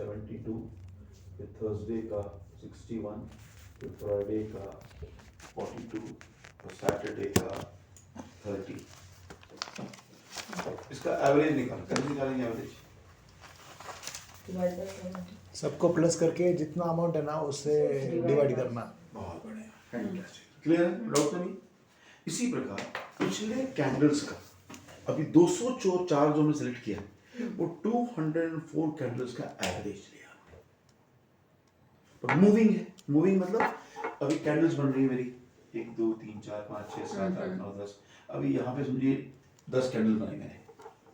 72, फिर थर्सडे का 61, फिर फ्राइडे का 42 और सैटरडे का 30। इसका एवरेज कैसे निकालेंगे एवरेज? सबको प्लस करके जितना अमाउंट है ना उससे डिवाइड करना। बहुत बढ़िया, फैंटास्टिक, क्लियर है, डाउट नहीं। इसी प्रकार पिछले कैंडल्स का अभी 204 जो हमने सेलेक्ट किया वो 204 कैंडल्स का एवरेज लिया। पर मूविंग है, मूविंग मतलब अभी कैंडल्स बन रही है मेरी 1 2 3 4 5 6 7 8 9 10। अभी यहाँ पे समझिए 10 कैंडल बने मैंने,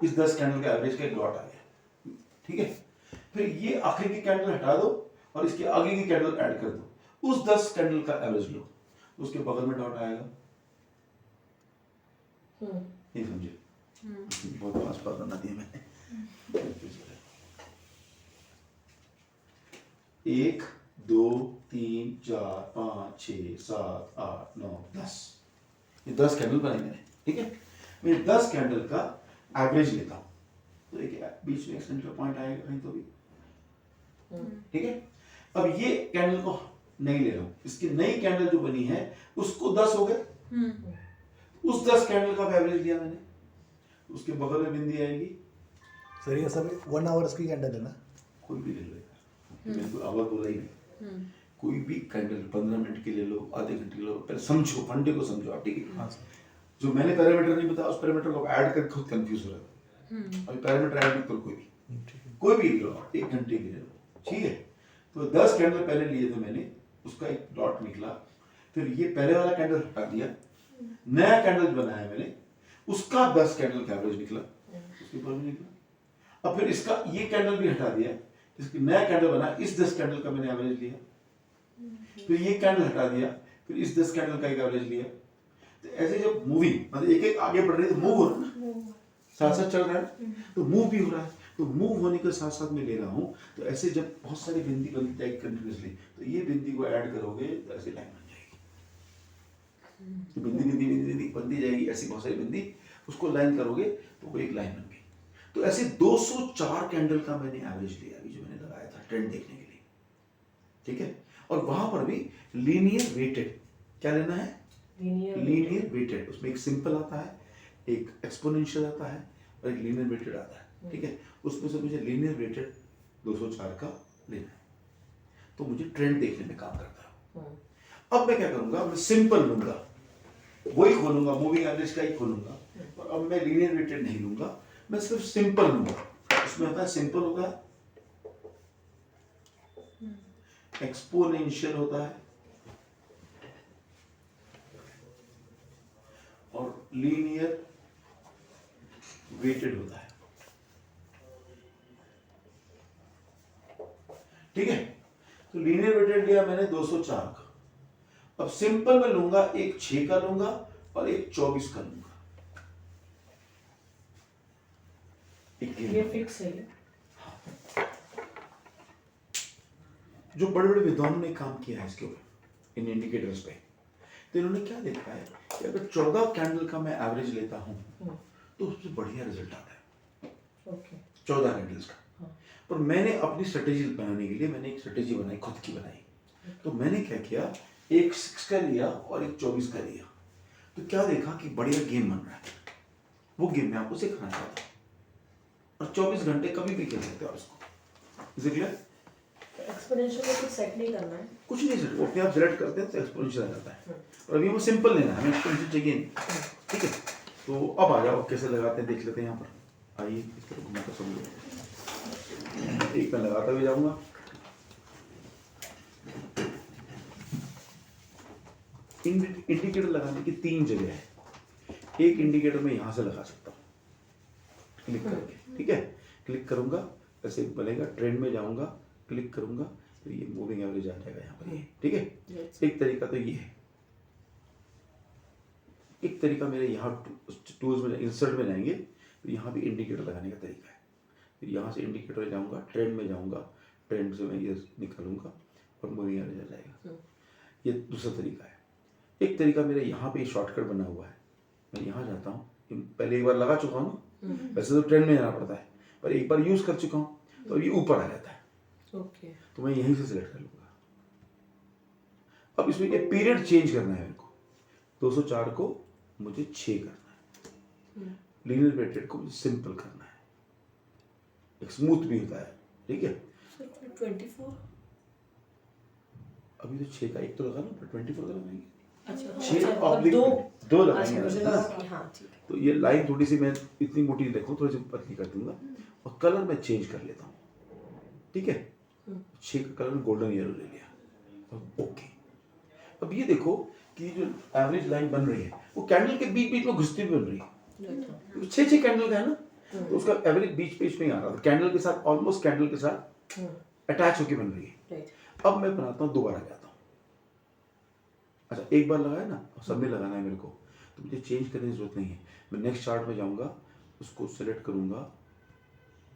इस 10 कैंडल का एवरेज का एक लॉट आ गया, ठीक है। फिर ये आखिर की कैंडल हटा दो और इसके आगे की कैंडल ऐड कर दो, उस 10 कैंडल का एवरेज लो, उसके बगल में डॉट आएगा। नहीं समझे? बहुत पास पास बना दिया मैंने। 1 2 3 4 5 6 7 8 9 10, ये 10 कैंडल बनाए मैंने, ठीक है। मैं 10 कैंडल का एवरेज लेता हूँ, तो एक बीच में एक्सटेंड का पॉइंट आएगा कहीं तो भी, ठीक है। अब ये कैंडल को नहीं ले रहा हूँ, इसकी नई कैंडल जो बनी है उसको 10 हो गए, उस 10 कैंडल का एवरेज लिया मैंने, उसके बगल में बिंदी आएगी। सर ये सब 1 आवर्स की कैंडल है ना? कोई भी ले लो यार, मैंने कोई आवर बोला ही नहीं, कोई भी कैंडल 15 मिनट के ले लो, आधे घंटे ले लो, पहले समझो, फंडे को समझो आप, ठीक है। हाँ सर। जो मैंने पैरामीटर नहीं बताया उस पैरामीटर को ऐड करके खुद कंफ्यूज हो रहा था। अभी पैरामीटर ऐड नहीं करो, कोई भी ले लो, 1 घंटे के ले लो, ठीक है। तो 10 कैंडल पहले लिए थे मैंने, उसका एक डॉट निकला, फिर ये पहले वाला कैंडल हटा दिया, नया कैंडल बनाया मैंने, उसका 10 कैंडल का एवरेज निकला, उसके ऊपर भी निकला। अब फिर इसका ये कैंडल भी हटा दिया, इसकी नया कैंडल बना, इस 10 कैंडल का मैंने एवरेज लिया, फिर ये कैंडल हटा दिया, फिर इस 10 कैंडल का एक एवरेज लिया। तो ऐसे जब मूविंग मतलब एक एक आगे बढ़ रही है तो मूव हो रहा है ना, साथ साथ चल रहा है, तो मूव भी हो रहा है, तो मूव होने के साथ साथ में ले रहा हूँ। तो ऐसे जब बहुत सारी बिंदी बनती जाएगी कंटिन्यूसली, तो ये बिंदी को ऐड करोगे तो ऐसे लाइन बन जाएगी, तो बिंदी बिंदी बिंदी बिंदी बनती जाएगी, ऐसी बहुत सारी बिंदी, उसको लाइन करोगे तो वो एक लाइन बन गई। तो ऐसे 204 कैंडल का मैंने एवरेज लिया अभी जो मैंने लगाया था ट्रेंड देखने के लिए, ठीक है। और वहां पर भी लीनियर वेटेड, क्या लेना है? Linear weighted. उसमें एक सिंपल आता है, एक एक्सपोनेंशियल आता है और एक लीनियर वेटेड आता है, ठीक है। उसमें से मुझे लीनियर वेटेड 204 का लेना है, तो मुझे ट्रेंड देखने में काम करता है। अब मैं क्या करूंगा, मैं सिंपल लूंगा, वही खोलूंगा, मूविंग एवरेज का ही खोलूंगा, और अब मैं लीनियर वेटेड नहीं लूंगा, मैं सिर्फ सिंपल लूंगा। उसमें होता है सिंपल होता है, एक्सपोनेंशियल होता है और लीनियर वेटेड होता है, ठीक है। तो लीनियर वेटेड लिया मैंने 204 का। अब सिंपल में लूंगा, एक 6 का लूंगा और एक 24 का लूंगा, ये फिक्स है। जो बड़े बड़े विद्वानों ने काम किया है इसके ऊपर, इन इंडिकेटर्स पे, तो इन्होंने क्या देखा है कि अगर 14 कैंडल का मैं एवरेज लेता हूं तो उससे बढ़िया रिजल्ट आता है, 14 कैंडल्स का। पर मैंने अपनी स्ट्रेटेजी बनाने के लिए मैंने एक स्ट्रेटेजी बनाई, खुद की बनाई। तो मैंने क्या किया, एक 6 का लिया और एक 24 का लिया, तो क्या देखा कि बढ़िया गेम बन रहा है। वो गेम मैं आपको सिखाना चाहता हूँ, और 24 घंटे कभी भी खेल सकते हो आप इसको, इज इट क्लियर? एक्सपोनेंशियल में कुछ सेट नहीं करना है, कुछ नहीं सेट, वो अपने आप सेलेक्ट करते हैं तो एक्सपोनेंशियल आ जाता है। और अभी हमें सिंपल लेना है, हमें एक्सपोनेंशियल चाहिए नहीं, ठीक है। तो अब आ जाओ कैसे लगाते हैं देख लेते हैं। यहाँ पर आइए, इस तरह घुमा कर समझो, एक मैं लगाता भी जाऊंगा। इंडिकेटर लगाने की 3 जगह है, एक इंडिकेटर में यहाँ से लगा सकता हूँ क्लिक करके, ठीक है। क्लिक करूंगा, ऐसे बनेगा, ट्रेंड में जाऊंगा, क्लिक करूंगा तो ये मूविंग एवरेज आ जाएगा यहाँ पर, ये ठीक है। एक तरीका तो ये है, एक तरीका मेरे यहाँ टूल्स में इंसर्ट में जाएंगे तो यहाँ भी इंडिकेटर लगाने का तरीका है। फिर यहाँ से इंडिकेटर में जाऊंगा, ट्रेंड में जाऊंगा, ट्रेंड से मैं ये निकालूंगा और मूविंग एवरेज आ जाएगा। ये दूसरा तरीका है। एक तरीका मेरे यहाँ पे शॉर्टकट बना हुआ है, मैं यहाँ जाता हूँ, पहले एक बार लगा चुका हूँ ना, वैसे तो ट्रेंड में जाना पड़ता है, पर एक बार यूज कर चुका हूँ तो ये ऊपर आ जाता है। ओके तो मैं यहीं से सिलेक्ट कर लूंगा। अब इसमें ये पीरियड चेंज करना है मेरे को, 204 को मुझे 6 करना है, लीनियर वेटेड को मुझे सिंपल करना है, एक स्मूथ भी होता है, ठीक है। सर 24 अभी तो 6 का एक तो लगा ना, पर 24 का लगाएंगे, अच्छा 6 मतलब ऑब्लिक दो लगाएंगे अच्छा, ना। हाँ ठीक है। तो ये लाइन थोड़ी सी मैं इतनी मोटी रखूँ, थोड़ी सी पतली कर दूंगा और कलर मैं चेंज कर लेता हूँ, ठीक है। 6 का कलर गोल्डन येलो ले लिया, अब ओके। अब ये देखो कि जो एवरेज लाइन बन रही है वो कैंडल के बीच बीच में घुसती हुई बन रही है, 6 कैंडल का है ना, तो उसका एवरेज बीच बीच में ही आ रहा था, कैंडल के साथ ऑलमोस्ट कैंडल के साथ अटैच होकर बन रही है। अब मैं बनाता हूँ, दोबारा जाता हूँ। अच्छा एक बार लगाया ना, सब में लगाना है मेरे को, तो मुझे चेंज करने की जरूरत नहीं है। मैं नेक्स्ट चार्ट में जाऊंगा, उसको सेलेक्ट करूंगा,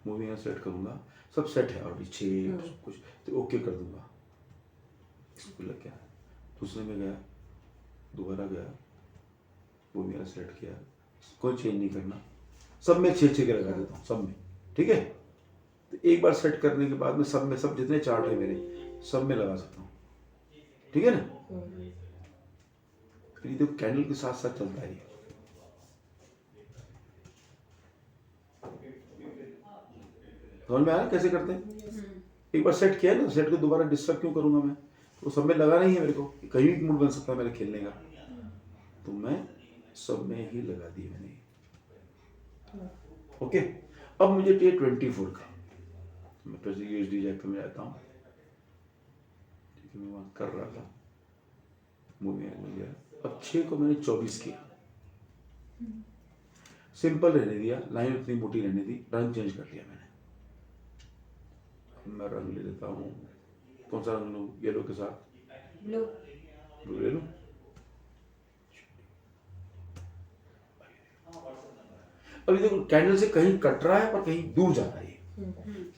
मूविंग सेलेक्ट करूंगा, सब सेट है ऑलरेडी 6 सब कुछ, तो ओके कर दूंगा। इसको लग गया, दूसरे में गया, दोबारा गया, मूविंग सेलेक्ट किया, कोई चेंज नहीं करना, सब में 6 के लगा देता हूँ, सब में, ठीक है। तो एक बार सेट करने के बाद में सब में, सब जितने चार्ट है मेरे सब में लगा सकता हूँ, ठीक है ना। फिर ये तो कैंडल के साथ साथ चलता है। समझ में आ रहा है कैसे करते हैं? एक बार सेट किया ना, सेट को दोबारा डिस्टर्ब क्यों करूंगा मैं, तो सब में लगा नहीं है मेरे को, कहीं भी मूड बन सकता है मेरे खेलने का, तो मैं सब में ही लगा दी मैंने, ओके। अब मुझे चाहिए 24 का, मैं फिर से यूएसडी जैक पे में जाता हूँ, ठीक है, मैं वहाँ कर रहा था, मूविंग मिल गया। अब 6 को मैंने 24 किया, सिंपल रहने दिया, लाइन उतनी मोटी रहने दी, रंग चेंज कर लिया मैंने। मैं रंग ले लेता हूँ, कौन सा रंग लूँ, येलो के साथ ब्लू ब्लू ले लूँ। अभी देखो कैंडल से कहीं कट रहा है पर कहीं दूर जा रहा है,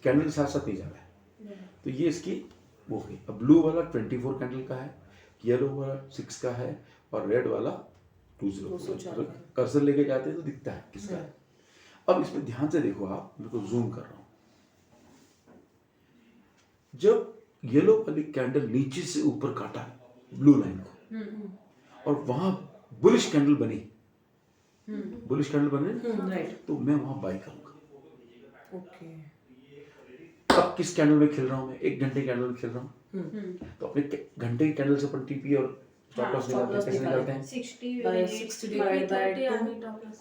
कैंडल के साथ साथ नहीं जा रहा है, तो ये इसकी वो गई। अब ब्लू वाला 24 कैंडल का है, येलो वाला 6 का है, और रेड वाला 204। कर्सर लेके जाते हैं तो दिखता है किसका है। अब इसमें ध्यान से देखो, आप मेरे को जूम कर रहा हूं, जब येलो वाली कैंडल नीचे से ऊपर काटा ब्लू लाइन को और वहां बुलिश कैंडल बनी, बुलिश कैंडल बने, तो मैं वहां बाई करूंगा। ओके अब किस कैंडल में खेल रहा हूं मैं, 1 घंटे कैंडल में खेल रहा हूं, तो अपने घंटे की कैंडल से अपन टीपी और स्टॉप लॉस निकालते हैं, कैसे निकालते हैं? 60 divided by 2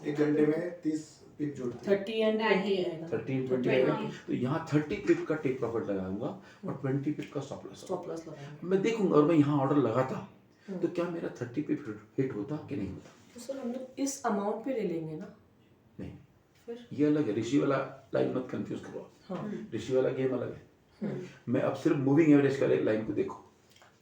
एक घंटे में 30 पिप जोड़ते हैं। 30 and 20 आएगा 30 20 आएगा, तो यहाँ 30 पिप का टेक प्रॉफिट लगाऊंगा और 20 पिप का स्टॉप स्टॉप लॉस लॉस लगाएंगे। मैं देखूंगा, और मैं यहाँ ऑर्डर लगाता तो क्या मेरा 30 पिप हिट होता कि नहीं होता? तो सर हम लोग इस अमाउंट पे ले लेंगे ना नहीं, फिर? ये अलग है, ऋषि वाला लाइन मत कंफ्यूज करो, ऋषि वाला गेम अलग है। मैं अब सिर्फ मूविंग एवरेज का लाइन को देखो,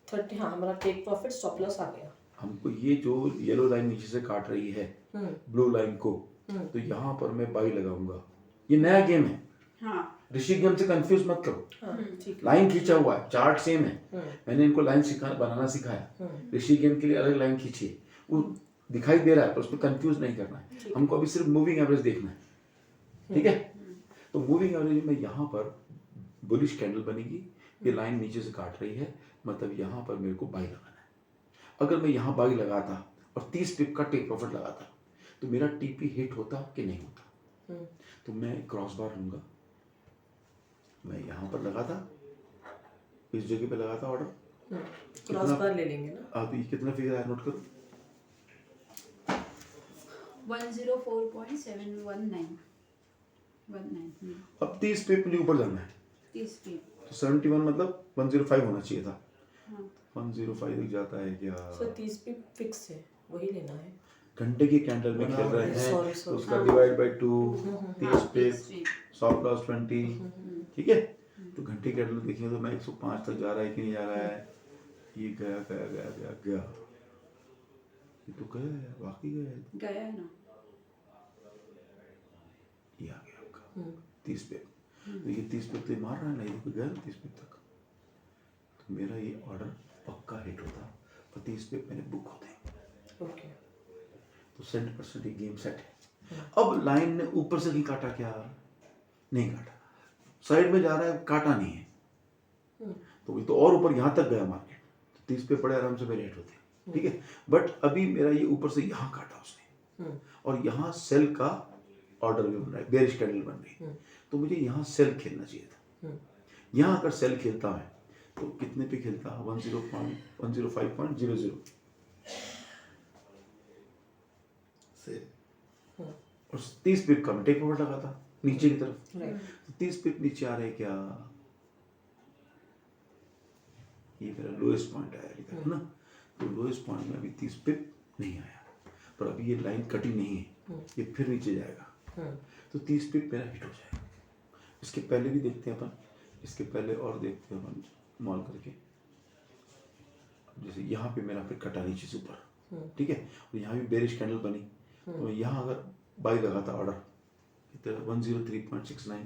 30 हाँ हमारा टेक प्रॉफिट स्टॉप लॉस आ गया। हमको ये जो येलो लाइन नीचे से काट रही है ब्लू लाइन को, तो यहाँ पर मैं बाई लगाऊंगा। ये नया गेम है, ऋषि गेम से कंफ्यूज मत करो। ठीक लाइन खींचा हुआ है, चार्ट सेम है, मैंने इनको लाइन बनाना सिखाया। ऋषि गेम के लिए अलग लाइन खींची है, वो दिखाई दे रहा है पर उसमें कंफ्यूज नहीं करना है, हमको अभी सिर्फ मूविंग एवरेज देखना है, ठीक है। तो मूविंग एवरेज में यहाँ पर बुलिश कैंडल बनेगी, ये लाइन नीचे से काट रही है, मतलब यहाँ पर मेरे को बाई लगाना है। अगर मैं यहाँ बाई लगाता और 30 पिप का टेक प्रॉफिट लगाता तो मेरा टीपी हिट होता कि नहीं होता? तो मैं क्रॉस बार लूंगा, मैं यहाँ पर लगाता, इस जगह पे लगाता ऑर्डर, क्रॉस बार ले लेंगे ना। आप ये कितना फिगर है नोट करो, 104.719 अब 30 पिप मुझे ऊपर जाना है, 30 पीप। तो 71 मतलब 105 होना चाहिए था, 105 तक जाता है क्या? सर 30 पे फिक्स है, वही लेना है। घंटे की कैंडल में खेल रहे हैं, Sorry, तो उसका divide by 2, 30 pip, stop loss 20, ठीक है। तो घंटे की कैंडल देखिए तो मैं 105 तक जा रहा है कि नहीं जा रहा है, ये गया गया गया गया गया, ये तो गया है, वाकई गया है, गया है ना, ये आ गया आपका 30 पिप। तो ये 30 पिप तो मार रहा है ना, ये तो गया 30 पिप तक, तो मेरा ये ऑर्डर पक्का हिट होता और 30 पिप मेरे बुक होते। ओके तो 100% ये गेम सेट है। अब लाइन ने ऊपर से नहीं काटा क्या? नहीं काटा, साइड में जा रहा है, काटा नहीं है, तो वही तो और ऊपर यहाँ तक गया मार्केट, तो 30 पे बड़े आराम से मेरे हिट होते हैं, ठीक है। बट अभी मेरा ये ऊपर से यहाँ काटा उसने और यहाँ सेल का ऑर्डर भी बन रहा है, बेरिश कैंडल बन रही है, तो मुझे यहाँ सेल खेलना चाहिए था। यहाँ अगर सेल खेलता है तो कितने पे खेलता है? 105.00 से और 30 पिप का मैं टेक ओवर लगा था नीचे की तरफ, तो 30 पिप नीचे आ रहे क्या, ये मेरा लोएस्ट पॉइंट आया अभी तक ना, तो लोएस्ट पॉइंट में अभी 30 पिप नहीं आया, पर अभी ये लाइन कटी नहीं है, ये फिर नीचे जाएगा, तो 30 पिप मेरा हिट हो जाएगा। इसके पहले भी देखते हैं अपन, इसके पहले और देखते हैं अपन मॉल करके, जैसे यहाँ पे मेरा फिर कटा नीचे से ऊपर, ठीक है, और यहाँ भी बेरिश कैंडल बनी, तो यहाँ अगर बाई लगा था ऑर्डर 103.69,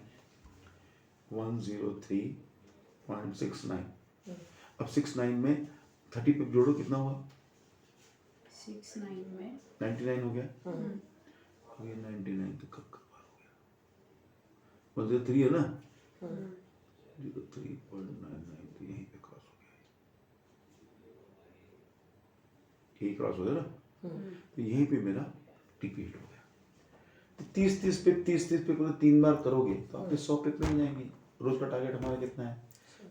103.69, अब 69 में 30 पिप जोड़ो, कितना हुआ? 69 में 99 हो गया, अब ये 99 तो कब बार हो गया, 103 है ना, 03.99 तो यहीं पे क्रॉस हो गया, यही क्रॉस हो गया ना, तो यहीं पे मेरा टीपी हिट हो गया। तो 30 पिप 30 पिप को 3 बार करोगे तो आपके 100 पिप मिल जाएंगे। रोज का टारगेट हमारा कितना है?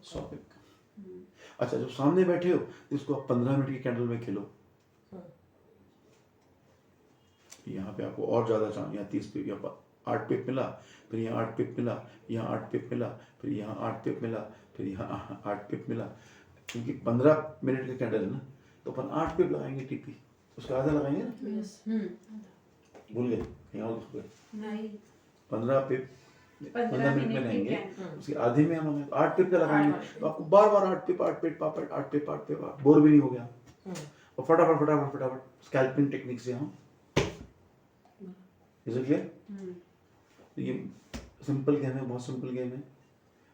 100 पिप। अच्छा, जब सामने बैठे हो तो इसको आप 15 मिनट की कैंडल में खेलो, यहाँ पे आपको और ज्यादा चांस, यहाँ 30 पिप, यहाँ 8 पिप मिला, फिर यहाँ 8 पिप मिला, यहाँ 8 पिप मिला, फिर यहाँ 8 पिप मिला, फिर यहाँ 8 पिप मिला, क्योंकि 15 मिनट का कैंडल है ना, तो अपन 8 पिप लगाएंगे टीपी, उसका आधा लगाएंगे ना, भूल गए यहाँ नहीं 15 पिप 15 मिनट में की लेंगे, कैंडल। उसके आधे में हम 8 पिप का लगाएंगे, तो आपको बार बार 8 पिप 8 पिप 8 पिप 8 पिप, बोर भी नहीं हो गया, और फटाफट फटाफट फटाफट स्कैल्पिंग टेक्निक से हम, इज इट क्लियर? ये सिंपल गेम है, बहुत सिंपल गेम है।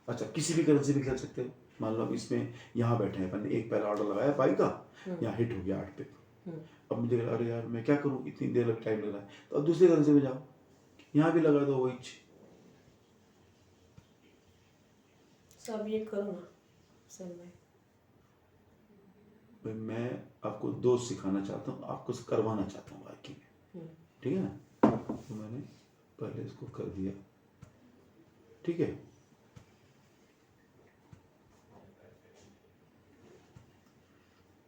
अच्छा, किसी भी करेंसी भी खेल सकते हो, मान लो अब इसमें यहाँ बैठे हैं, अपन ने एक पहला ऑर्डर लगाया बाई का, यहाँ हिट हो गया 8 पिप, अब मुझे लगा अरे यार मैं क्या करूँ, इतनी देर लग टाइम लग रहा है, तो अब दूसरे करेंसी में जाओ, यहाँ भी लगा दो वही। सब ये करो ना सर में। भाई मैं आपको दोस्त सिखाना चाहता हूँ, आपको करवाना चाहता हूँ बाकी में, ठीक है ना, तो मैंने पहले इसको कर दिया, ठीक है,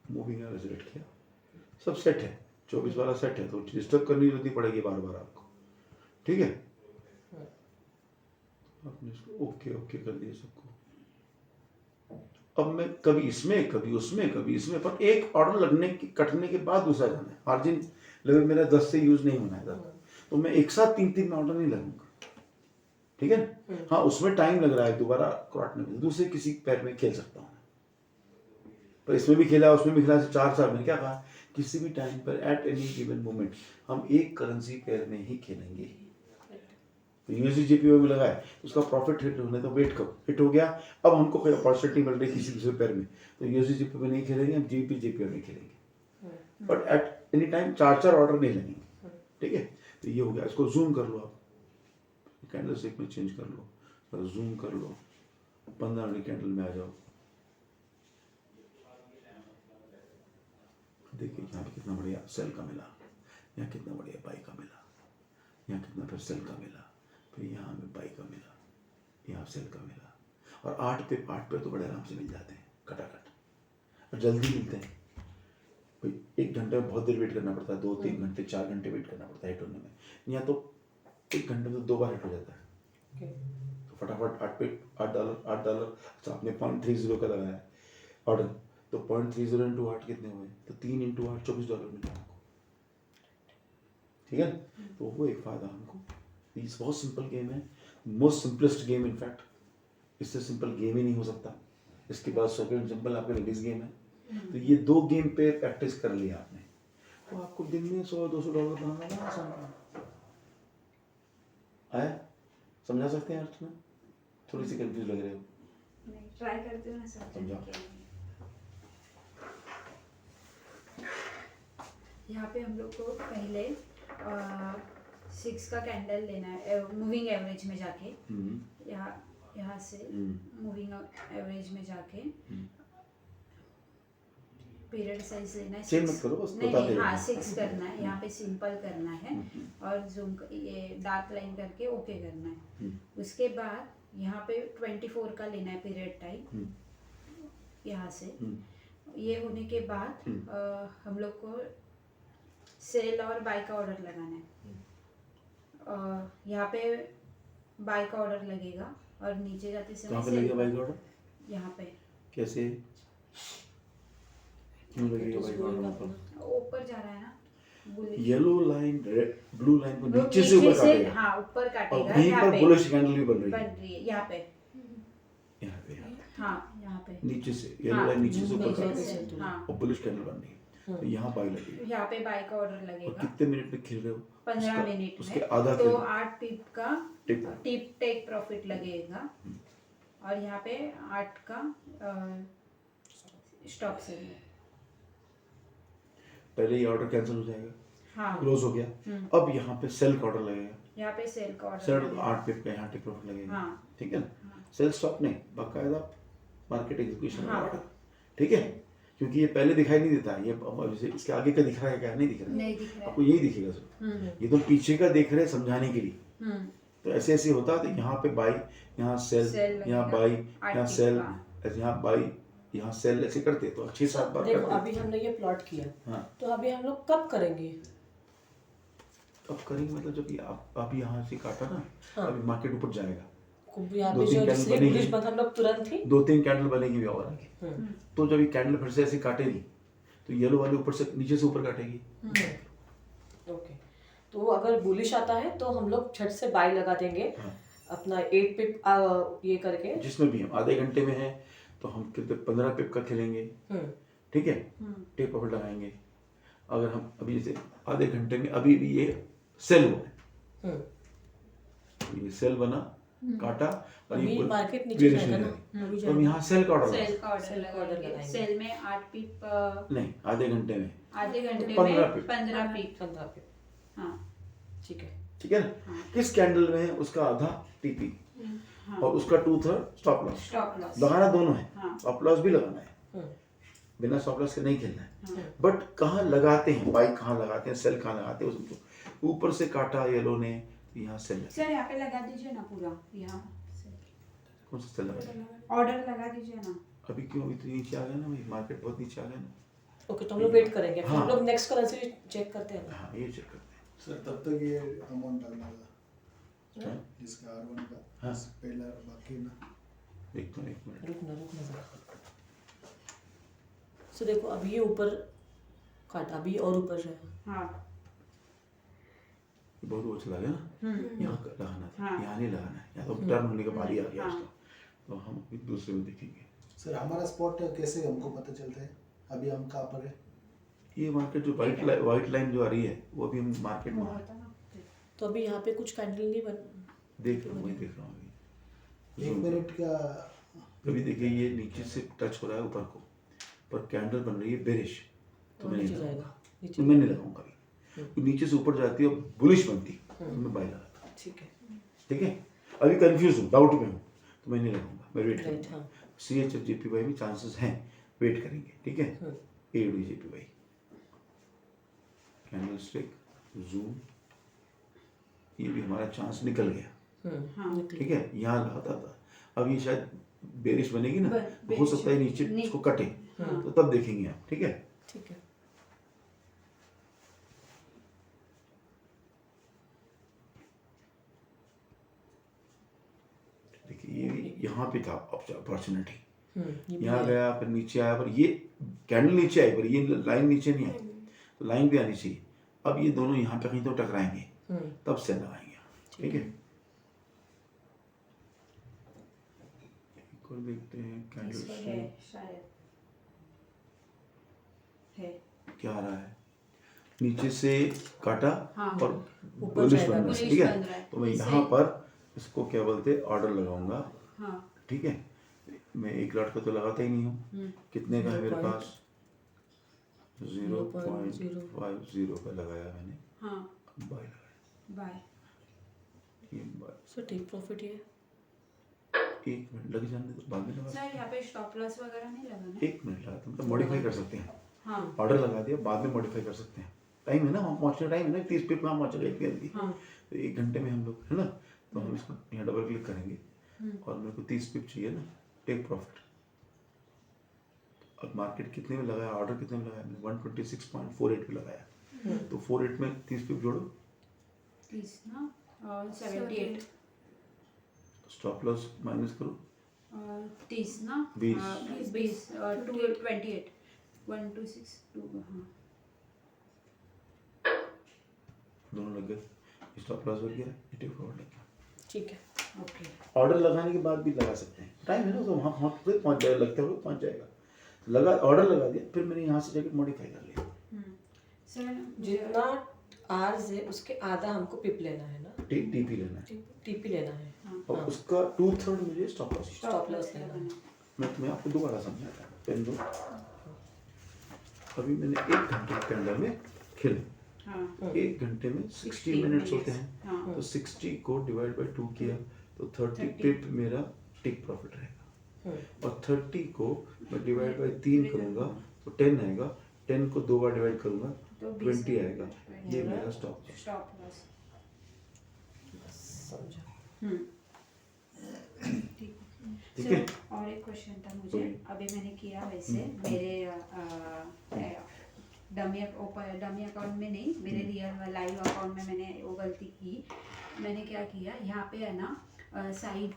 मूविंग एवरेज सेट किया, सब सेट है, 24 वाला सेट है, तो डिस्टर्ब करनी जरूरत नहीं पड़ेगी बार बार आपको, ठीक है। आपने इसको ओके ओके कर दिया सबको। अब मैं कभी इसमें कभी उसमें कभी इसमें, पर एक ऑर्डर लगने की कटने के बाद दूसरा जाना है, मार्जिन लेवल मेरा 10 से यूज नहीं होना है ज़्यादा, तो मैं एक साथ 3 में ऑर्डर नहीं लगूंगा, ठीक है ना। हाँ, उसमें टाइम लग रहा है दोबारा काटने में, दूसरे किसी पैर में खेल सकता हूँ, पर इसमें भी खेला उसमें भी खेला, 4 मैंने क्या कहा, किसी भी टाइम पर एट एनी गिवन मोमेंट हम एक करेंसी पेयर में ही खेलेंगे। तो यूएसडी में लगाए, उसका प्रॉफिट हिट होने तो वेट करो, हिट हो गया, अब हमको कोई अपॉर्चुनिटी मिल रही है किसी दूसरे पेयर में, तो यूएसडी में नहीं खेलेंगे, हम जीपी में खेलेंगे, but at any time 4 order नहीं लगेंगे, ठीक है। तो ये हो गया, इसको जूम कर लो आप, कैंडल स्टिक में चेंज कर लो, जूम कर लो, 15 मिनट कैंडल में आ जाओ, देखिए यहाँ पे कितना बढ़िया सेल का मिला, यहाँ कितना बढ़िया बाई का मिला, यहाँ कितना फिर सेल का मिला, फिर यहाँ में बाई का मिला, यहाँ सेल का मिला, और 8 पे तो बड़े आराम से मिल जाते हैं कटाकट, और जल्दी मिलते हैं। भाई 1 घंटे में बहुत देर वेट करना पड़ता है, 2-3 घंटे 4 घंटे वेट करना पड़ता है हिट होने में, यहाँ तो 1 घंटे में तो 2 बार हिट हो जाता है, तो फटाफट $8, अच्छा आपने 0.30 का लगाया ऑर्डर, तो 0.30 इंटू 8 कितने हुए, तो 3 इंटू 8 $24 मिला हमको, ठीक है। तो वो एक फायदा हमको, ये बहुत सिंपल गेम है, मोस्ट सिंपलेस्ट गेम, इनफैक्ट इससे सिंपल गेम ही नहीं हो सकता, इसके बाद सेकंड सिंपल आपका लेडीज गेम है, तो ये 2 गेम पे प्रैक्टिस कर लिया आपने, तो आपको दिन में $100-200 बनाना आसान है। आया, समझा सकते हैं अर्थ में? थोड़ी सी कंफ्यूज लग रहे हो? नहीं, ट्राई करते हो ना सर, समझा। यहाँ पे हम लोग को पहले 6 का कैंडल लेना है, मूविंग एवरेज में जाके यहाँ यहाँ से मूविंग एवरेज में जाके पीरियड साइज लेना है चेंज 6 मत करो, बस नहीं बताते नहीं हाँ रहना। 6 करना है, यहाँ पे सिंपल करना है और जूम ये डार्क लाइन करके ओके करना है। उसके बाद यहाँ पे 24 का लेना है पीरियड टाइम यहाँ से। ये होने के बाद हम लोग को सेल और बाय का ऑर्डर लगाना है। यहाँ पे बाय का ऑर्डर लगेगा और नीचे जाते समय कहाँ पे sell लगेगा का। Bike order? यहाँ पे कैसे? क्यों लगेगा बाइक ऑर्डर? ऊपर जा रहा है ना bullish। Yellow line red blue line को वो नीचे से ऊपर काटेगा हाँ ऊपर और काटेगा वहीं यहाँ पर पे बुलिश कैंडल भी बन रही बन है। रही है यहाँ पे यहाँ पे हाँ यहाँ पे नीचे से येलो हाँ, लाइन नीचे से ऊपर नीचे काटेगा से, हाँ और बुलिश कैंडल बन रही है, तो यहाँ बाई लगेगी। यहाँ पे बाय का ऑर्डर और लगेगा कितने मिनट में खेल रहे हो? 15 मिनट उसके में। आधा तो खेल 8 पिप का टिप। टिप टेक प्रॉफिट लगेगा और यहाँ पे 8 का स्टॉप सेल। पहले ये ऑर्डर कैंसिल हो जाएगा, हाँ क्लोज हो गया। अब यहाँ पे सेल का ऑर्डर लगेगा, यहाँ पे सेल का ऑर्डर सेल लगेगा। 8 पिप का यहाँ टिप प्रॉफिट लगेगा। हाँ ठीक है ना? सेल स्टॉप नहीं, बाकायदा मार्केट एग्जीक्यूशन हाँ। ऑर्डर। ठीक है, क्योंकि ये पहले दिखाई नहीं देता, ये अब जैसे इसके आगे का दिख रहा है क्या? नहीं दिख रहा है, नहीं दिख रहा आपको यही दिखेगा सर। ये तो पीछे का देख रहे हैं समझाने के लिए। है। तो ऐसे ऐसे होता है, तो यहाँ पे बाई, यहाँ सेल, सेल यहाँ लगेगा, बाई, 8 यहाँ पिप सेल, का। ऐसे यहाँ बाई, यहाँ सेल, ऐसे करते तो 6-7 बार देखो करते। अभी हमने ये प्लॉट किया, हाँ, तो अभी हम लोग कब करेंगे? अब करेंगे मतलब जब ये आप अभी यहाँ से काटा ना, हाँ। अभी मार्केट ऊपर जाएगा, यहाँ पे 2-3 जो कैंडल जिससे बनेगी। बुलिश बंद हम लोग तुरंत ही 2-3 कैंडल बनेगी भी और आगे। तो जब ये कैंडल फिर से ऐसे काटेगी तो येलो वाले ऊपर से नीचे से ऊपर काटेगी। ओके। तो अगर बुलिश आता है तो हम लोग झट से बाय लगा देंगे हाँ। अपना 8 पिप ये करके। जिसमें भी हम आधे घंटे में है तो हम कितने 15 पिप का खेलेंगे। ठीक है, टेप प्रॉफिट लगाएंगे। अगर हम अभी जैसे आधे घंटे में अभी भी ये सेल हुआ, ये सेल बना, काटा और अभी ये मार्केट नीचे bearish जाएगा हो ना, जाएगी। अभी तो हम यहाँ सेल का ऑर्डर सेल का ऑर्डर सेल का ऑर्डर लगाएंगे। लगाएंगे। सेल में 8 पिप नहीं, आधे घंटे में आधे घंटे 15 में पिप। 15 पिप। 15 पिप। हाँ ठीक है। ठीक है ना? किस कैंडल में है उसका आधा टीपी और उसका 2/3 स्टॉप लॉस। स्टॉप लॉस लगाना दोनों है, हाँ। स्टॉप लॉस भी लगाना है, बिना स्टॉप लॉस के नहीं खेलना है। बट कहाँ लगाते हैं, बाई कहाँ लगाते हैं, सेल कहाँ लगाते हैं, उसको ऊपर से काटा येलो ने, यहाँ सेल। सर यहाँ पे लगा दीजिए ना पूरा, यहाँ कौन सा सेल लगा? ऑर्डर लगा दीजिए ना। अभी क्यों इतनी नीचे आ गया ना भाई, मार्केट बहुत नीचे आ गया ना। ओके, तो हम लोग वेट करेंगे, फिर हाँ। हम लोग नेक्स्ट करेंसी चेक करते हैं ना। हाँ, ये चेक करते हैं। सर तब तक ये अमाउंट डालना होगा हाँ? जिसका R1 का हाँ। पहला बाकी ना। देखता हूँ, एक मिनट। रुकना जरा। सो देखो अभी ये ऊपर काटा, अभी और ऊपर जाएगा। हाँ ये बहुत वो चला गया ना, यहाँ लगाना था, हाँ। यहाँ नहीं लगाना है, यहाँ तो टर्न होने का बारी आ गया हाँ। उसका। तो हम एक दूसरे में देखेंगे। सर हमारा स्पॉट कैसे हमको पता चलता है अभी हम कहाँ पर है? ये मार्केट जो व्हाइट लाइन जो आ रही है वो भी हम मार्केट में है। तो अभी यहाँ पे कुछ कैंडल नहीं बन। देख रहा हूँ, वही देख रहा हूँ अभी। 1 मिनट का अभी देखिए ये नीचे से टच हो रहा है ऊपर को, पर कैंडल बन रही है बेरिश, तो मैं नहीं नीचे लगाऊंगा। जाएगा, नीचे। तो मैं नहीं लगाऊंगा अभी, तो नीचे से ऊपर जाती है और बुलिश बनती तो मैं बाय लगाता हूँ। ठीक है। ठीक है, अभी कंफ्यूज हूँ, डाउट में हूँ, तो मैं नहीं लगाऊंगा, मैं वेट राइट, करूँगा। हाँ। CH और JPY में चांसेस हैं, वेट करेंगे। ठीक है, AUD JPY candle stick zoom, ये भी हमारा चांस निकल गया। हाँ ठीक है, यहाँ लगाता था, अब ये शायद बेरिश बनेगी ना, तो हो बेरिश सकता है नीचे नहीं। इसको कटे, तो तब देखेंगे आप। ठीक है, ठीक है। देखिए ये यहाँ पे था अपॉर्चुनिटी, ये यहाँ गया फिर नीचे आया, पर ये कैंडल नीचे आई, पर ये लाइन नीचे नहीं आई, तो लाइन भी आनी चाहिए। अब ये दोनों यहाँ पे कहीं तो टकराएंगे, तब सेल लगाएंगे। ठीक है, एक और देखते हैं कैंडल इसमें है स्टिक शायद है। क्या आ रहा है, नीचे से काटा हाँ। और ऊपर बुलिश जाएगा, बन रहा है। बुलिश ठीक बन है, रहा है। तो मैं इससे- यहाँ पर इसको क्या बोलते हैं ऑर्डर लगाऊंगा। हाँ ठीक है, मैं 1 लाख का तो लगाता ही नहीं हूँ, कितने का है मेरे पास? 0.50 का लगाया मैंने, हाँ बाय लगाया, बाय। ये बाय। सो टेक प्रॉफिट ये एक मिनट लग जाने दो, बाद में लगा सर यहाँ पे स्टॉप लॉस वगैरह नहीं लगाना? एक मिनट लगा, मतलब मॉडिफाई कर सकते हैं। हाँ ऑर्डर लगा दिया, बाद में मॉडिफाई कर सकते हैं। टाइम है ना, वहाँ पहुँचने टाइम है ना, 30 पे वहाँ पहुँचेगा एक दिन की। हाँ तो 1 घंटे में हम लोग, है ना, तो हम इसको यहाँ डबल क्लिक करेंगे और मेरे को 30 पिप चाहिए ना, टेक प्रॉफिट। अब मार्केट कितने में लगाया, ऑर्डर कितने में लगाया मैंने, 126.48 पे लगाया। तो 48 में 30 पिप जोड़ो, 30 ना, और 78 स्टॉप लॉस माइनस करो, और 30 ना, 20 20 और 28 1262 हाँ दोनों लग गए, स्टॉप लॉस लग गया, टेक प्रॉफिट लग गया। ठीक है। ओके। ऑर्डर लगाने के बाद भी लगा सकते हैं, टाइम है ना, तो वहाँ वहाँ पे पहुँच जाएगा, लगते हुए पहुँच जाएगा। लगा, ऑर्डर लगा दिया, फिर मैंने यहाँ से जाके मॉडिफाई कर लिया। सर जितना आर्स है उसके आधा हमको पिप लेना है ना, टीपी लेना है टीपी लेना है, और उसका 2/3 मुझे स्टॉप लॉस। स्टॉप लॉस लेना है। मैं तुम्हें आपको दोबारा समझाता हूँ, पेन दो। अभी मैंने 1 घंटे के अंदर में खेला, हाँ 1 घंटे में 60 मिनट्स होते हैं, हाँ तो 60 को डिवाइड बाय 2 किया तो 30 पिप मेरा टिक प्रॉफिट रहेगा, और 30 को मैं डिवाइड बाय 3 करूंगा तो 10 आएगा, 10 को 2 बार डिवाइड करूंगा तो 20 आएगा, ये मेरा स्टॉप लॉस। Stop loss. समझा। ठीक ठीक है। है। और एक क्वेश्चन था मुझे, कोई। अभी मैंने किया वैसे मेरे डमी अकाउंट में नहीं, मेरे रियल लाइव अकाउंट में मैंने वो गलती की। मैंने क्या किया, यहाँ पे है ना साइड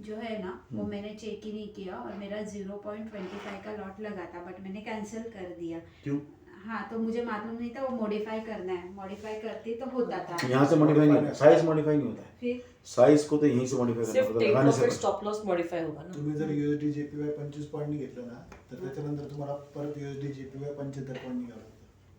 जो है ना वो मैंने चेक ही नहीं किया और मेरा 0.25 का लॉट लगा था, बट मैंने कैंसिल कर दिया। क्यों? हाँ तो मुझे मालूम नहीं था वो मॉडिफाई करना है, मॉडिफाई करती तो होता था। यहाँ से मॉडिफाई नहीं होता, साइज मॉडिफाई नहीं होता है, फिर साइज को तो यहीं से मॉडिफाई करना सिर्फ होता है, टेक लगाने से प्रॉफिट पहले। स्टॉप लॉस मॉडिफाय होगा ना। तुम्ही जर USD JPY 25 पॉईंट घेतलं ना तर त्याच्यानंतर तुम्हाला परत USD JPY 75 पॉईंट निघालं होतं,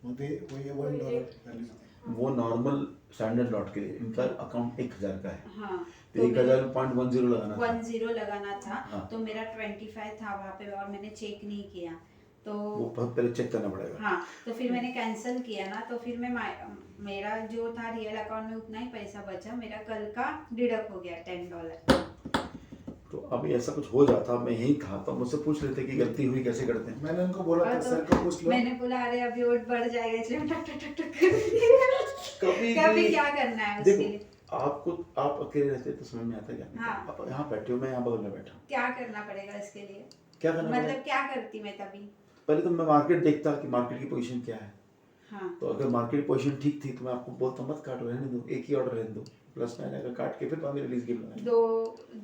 मग ते $1 व्हॅल्यू होते। वो नॉर्मल स्टैंडर्ड लॉट के लिए इनका अकाउंट 1000 का है, हाँ तो 1000.10 लगाना था। 10 लगाना था। हाँ। तो मेरा 25 था वहाँ पे और मैंने चेक नहीं किया तो वो बहुत पहले चेक करना पड़ेगा। हाँ तो फिर मैंने कैंसिल किया ना, तो फिर मैं मेरा जो था रियल अकाउंट में उतना ही पैसा बचा, मेरा कल का डिडक्ट हो गया $10। तो अब ऐसा कुछ हो जाता, मैं यही था तो मुझसे पूछ लेते कि गलती हुई कैसे करते हैं। मैंने उनको बोला था और सर को पूछ लो, मैंने बोला अरे अभी वोट बढ़ जाएगा इसलिए टक टक टक टक कर दिया। कभी कभी भी- क्या करना है उसके लिए, देखो आपको, आप अकेले रहते तो समझ में आता है क्या। हाँ। आप यहाँ बैठे हो, मैं यहाँ बगल में बैठा हूँ, क्या करना पड़ेगा इसके लिए, क्या करना पड़ेगा? मतलब क्या करती मैं तभी। पहले तो मैं मार्केट देखता कि मार्केट की पोजीशन क्या है, हाँ तो अगर मार्केट पोजीशन ठीक थी तो मैं आपको बोलता मत काटो, रहने दो, एक ही ऑर्डर रहने दो, प्लस मैंने अगर काट के फिर बाद में रिलीज गिव लगाया।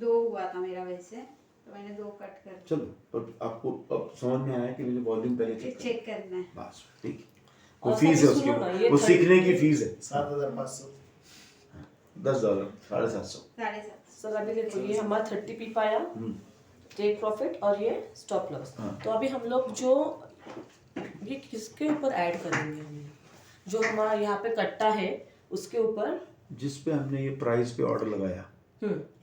दो हुआ था मेरा वैसे, तो मैंने 2 कट कर चलो, और आपको अब समझ में आया कि मुझे वॉल्यूम पहले फिर चेक चेक करना है। बस ठीक है। वो और फीस है सर, उसकी, सुनो ना, ये वो 30 सीखने की फीस है, 7500। $10, 750। 750। सर अभी देखो ये हमारा 30 पी पाया टेक प्रॉफिट और ये स्टॉप लॉस। हाँ। तो अभी हम लोग जो ये किसके ऊपर ऐड करेंगे, हम जो हमारा यहाँ पे कट्टा है उसके ऊपर। जिस पे हमने ये प्राइस पे ऑर्डर लगाया,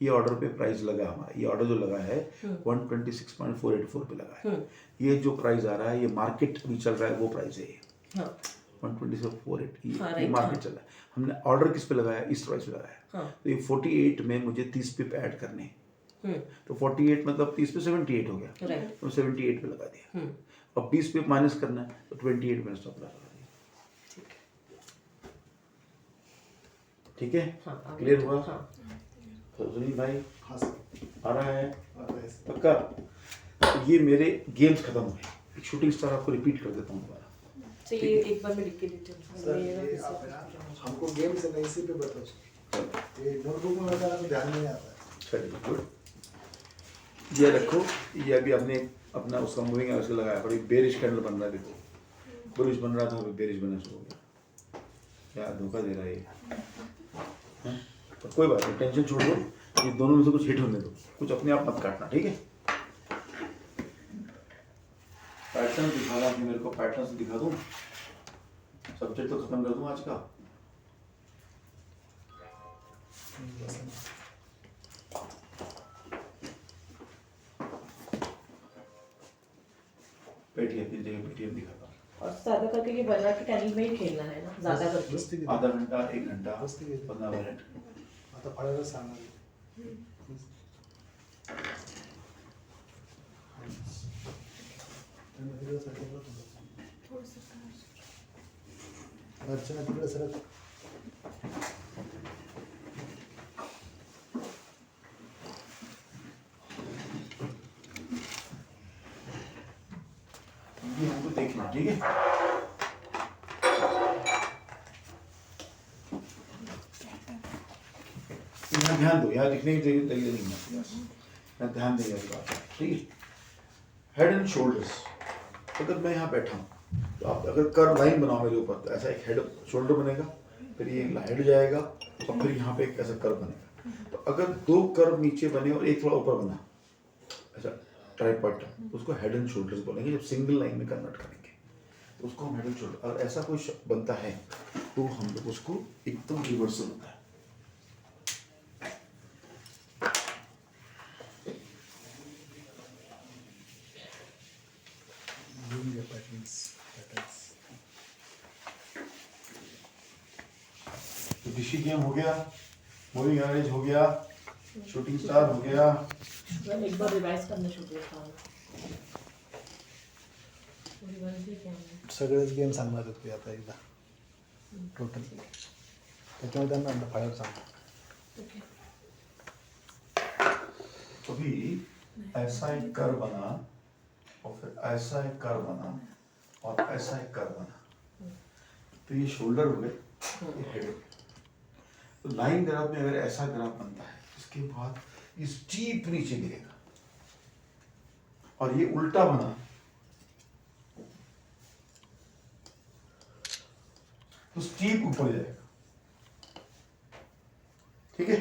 ये ऑर्डर पे प्राइस लगा हमारा, ये ऑर्डर जो लगा है 126.484 पे लगा है। ये जो प्राइस आ रहा है ये मार्केट अभी चल रहा है, वो प्राइस है ये हाँ 127.48, हाँ, ये right, मार्केट हाँ। चल रहा है। हमने ऑर्डर किस पे लगाया, इस प्राइस पे लगाया, हाँ। तो ये 48 में मुझे 30 पिप ऐड करने हैं। तो 48 मतलब 30 पे 78 हो गया, राइट। तो 78 पे लगा दिया। अब 20 पिप माइनस करना है तो 28 में स्टॉप लगा दिया। ठीक है, हाँ, आगे क्लियर हुआ? हाँ। तो सुनील भाई हाँ सर, आ रहा है आता है सर। पक्का? तो ये मेरे गेम्स खत्म हो गए। एक शूटिंग स्टार आपको रिपीट कर देता हूँ दोबारा। तो ये एक बार मैं लिख के देती हूँ। सर ये आप है ना, हमको गेम से नहीं, इसी पे बताओ। ये नोटबुक में बताना तो ध्यान नहीं आता है। चलिए गुड। ये रखो, ये अभी आपने अपना उसका मूविंग है उसको लगाया, पर बेरिश कैंडल बन रहा है, देखो बुलिश बन रहा था, अभी बेरिश बनना शुरू हो गया। क्या धोखा दे रहा है ये, हैं? पर कोई बात नहीं, टेंशन छोड़ दो, ये दोनों में से कुछ हिट होने दो, कुछ अपने आप मत काटना, ठीक है? पैटर्न दिखाना है मेरे को, पैटर्न से दिखा दूं, सब्जेक्ट तो खत्म कर दूं आज का। पेटीएम की जगह पेटीएम दिखाता हूँ। और ज्यादा करके ये बना के कैंडल में ही खेलना है ना, ज्यादा करके। बसती किती? आधा घंटा, 1 घंटा, बसती किती? 15 मिनट। आता फळायला सांगा। अर्चना तिकडे सरकवलं थोडं. अर्चना तिकडे सरक. ये हमको देखना, ठीक है? यहाँ ध्यान दो, यहाँ लिखने की जरूरत नहीं है, यहाँ ध्यान देने की बात है, ठीक है? हेड एंड शोल्डर्स, अगर मैं यहाँ बैठा हूँ तो आप अगर कर्व लाइन बनाओ मेरे ऊपर, तो ऐसा एक हेड शोल्डर बनेगा, फिर ये हेड जाएगा और फिर यहाँ पे एक ऐसा कर्व बनेगा। तो अगर दो कर्व नीचे बने और एक थोड़ा ऊपर बना, ऐसा ट्राइपॉड, उसको हेड एंड शोल्डर्स बोलेंगे। जब सिंगल लाइन में कन्वर्ट करेंगे तो उसको हम हेड एंड शोल्डर, अगर ऐसा कोई बनता है तो हम लोग उसको एकदम रिवर्सल होता है। तो ऋषि गेम हो गया, मूविंग एवरेज हो गया, शूटिंग स्टार हो गया। एक बार रिवाइज करना शुरू था, रिवाइज भी क्या है? सगळेच गेम सांगणार आहेत आता एकदा टोटल, त्याच्यामध्ये त्यांना फायर सांग. ओके. कभी ऐसा एक कर्व बना और फिर ऐसा एक कर्व बना और ऐसा एक कर्व बना, तो ये शोल्डर हो गए, ये हेड हो गए। तो लाइन ग्राफ में अगर ऐसा ग्राफ बनता है, इसके बाद ये स्टीप नीचे गिरेगा और ये उल्टा बना तो स्टीप ऊपर जाएगा, ठीक है?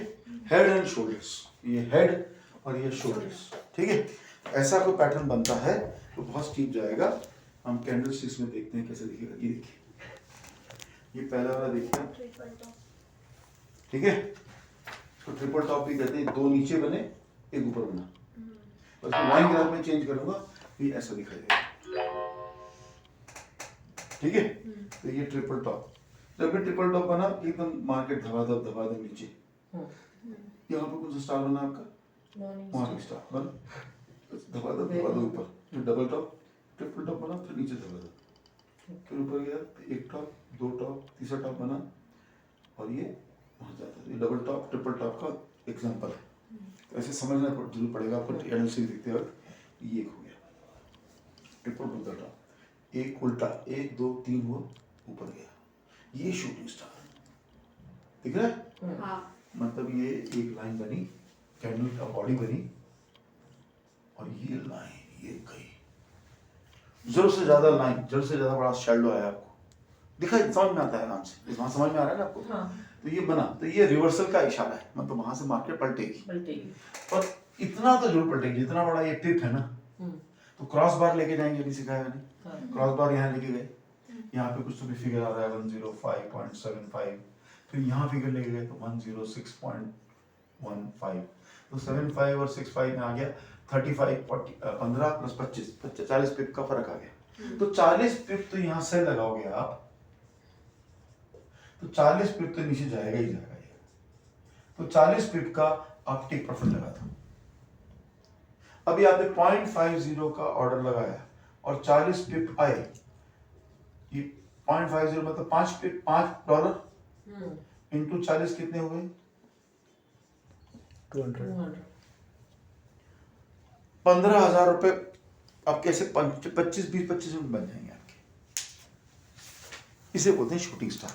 हेड एंड शोल्डर्स, ये हेड और ये शोल्डर्स, ठीक है? ऐसा कोई पैटर्न बनता है तो बहुत स्टीप जाएगा। हम कैंडल स्टिक्स में देखते हैं कैसे दिखेगा। ये देखिए, ये पहला वाला देखिए, ठीक है? इसको ट्रिपल टॉप भी कहते हैं। दो नीचे बने, एक ऊपर बना, और इसको लाइन ग्राफ में चेंज करूंगा तो ये ऐसा दिखाई देगा, ठीक है? तो ये ट्रिपल टॉप, जब भी ट्रिपल टॉप बना एकदम मार्केट धबाधब नीचे। यहाँ पर कौन सा स्टार बना आपका? मॉर्निंग स्टार बना, धबाधब ऊपर। फिर डबल टॉप, ट्रिपल टॉप बना, फिर नीचे धबाधब, फिर ऊपर गया, एक टॉप, दो टॉप, तीसरा टॉप बना और ये वहाँ जाता है। ये डबल टॉप ट्रिपल टॉप का एग्जांपल है। तो ऐसे समझना जरूर पड़ेगा आपको एनालिसिस देखते वक्त। ये एक हो गया ट्रिपल डबल टॉप, एक उल्टा, 1 2 3 हुआ, ऊपर गया, ये शूटिंग स्टार दिख रहा है? हाँ. मतलब ये एक लाइन बनी, कैंडल का बॉडी बनी, और ये लाइन ये गई, जरूरत से ज्यादा लाइन, जरूरत से ज्यादा बड़ा शैडो आया, आपको दिखाई, समझ में आता है आराम से, वहां समझ में आ रहा है ना आपको? हाँ. तो ये बना, तो ये रिवर्सल का इशारा है, मतलब वहां से मार्केट पलटेगी। और इतना तो जरूर पलटेगी जितना बड़ा ये टिप है ना। तो क्रॉस बार लेके जाएंगे, अभी सिखाया मैंने। क्रॉस बार यहाँ लेके गए, यहाँ पे कुछ तो भी फिगर आ रहा है 105.75, फिर यहाँ फिगर लेके गए तो 106.15, तो 75 और 65 में आ गया 35, 40, 15 प्लस 25, 40 पिप का फर्क आ गया। तो 40 पिप तो यहाँ से लगाओगे आप, तो 40 पिप तो नीचे जाएगा ही जाएगा। तो 40 पिप का आप टेक प्रॉफिट लगा दो। अभी आपने 0.50 का ऑर्डर लगाया और 40 पिप आए, ये 0.50 मतलब 5 पिप, $5 इंटू 40 कितने हुए? 200. 15,000 रुपए अब कैसे 25 में बन जाएंगे आपके। इसे बोलते हैं शूटिंग स्टार।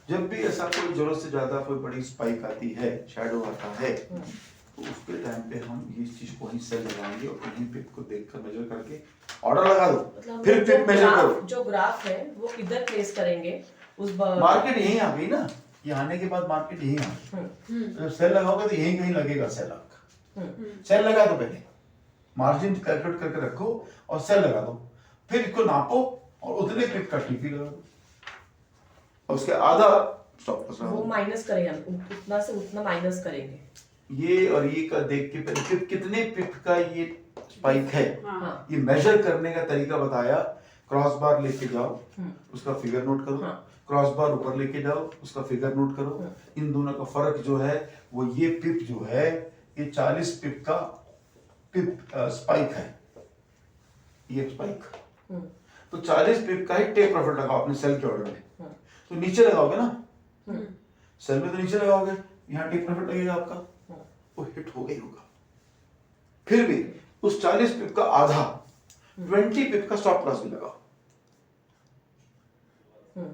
जब भी ऐसा कोई जरूरत से ज्यादा कोई बड़ी स्पाइक आती है, शैडो आता है, तो उसके टाइम पे हम ये चीज को वहीं सेल लगाएंगे और कहीं पिप को देखकर मेजर करके ऑर्डर लगा दो, मतलब फिर पिप मेजर करो। जो ग्राफ है वो किधर प्लेस करेंगे उस मार्केट यहीं आ गई ना, ये आने के बाद मार्केट यहीं आ गई। जब सेल लगाओगे तो यहीं कहीं लगेगा सेल आपका। सेल लगा दो, पहले मार्जिन कैलकुलेट करके रखो और सेल लगा दो, फिर इसको नापो और उतने पिप का टीपी लगा दो और उसके आधा स्टॉप लॉस लगा वो दो। माइनस करेंगे, उतना से उतना माइनस करेंगे। ये और ये का देख के पहले पिप कितने पिप का ये स्पाइक है, हाँ. ये मेजर करने का तरीका बताया। क्रॉस बार लेके जाओ, उसका फिगर नोट करो, क्रॉस बार ऊपर लेके जाओ, उसका फिगर नोट करो। इन दोनों का फर्क जो है वो ये पिप जो है, ये 40 पिप का पिप स्पाइक है, ये स्पाइक। हम्म, तो 40 पिप का ही टेक प्रॉफिट लगाओ अपने सेल के ऑर्डर में, हम्म, तो नीचे लगाओगे ना, हम्म, सेल में तो नीचे लगाओगे, यहाँ टेक प्रॉफिट लगेगा आपका, हम्म, वो हिट हो गई होगा। फिर भी उस 40 पिप का आधा 20 पिप का स्टॉप लॉस भी लगाओ। हम्म,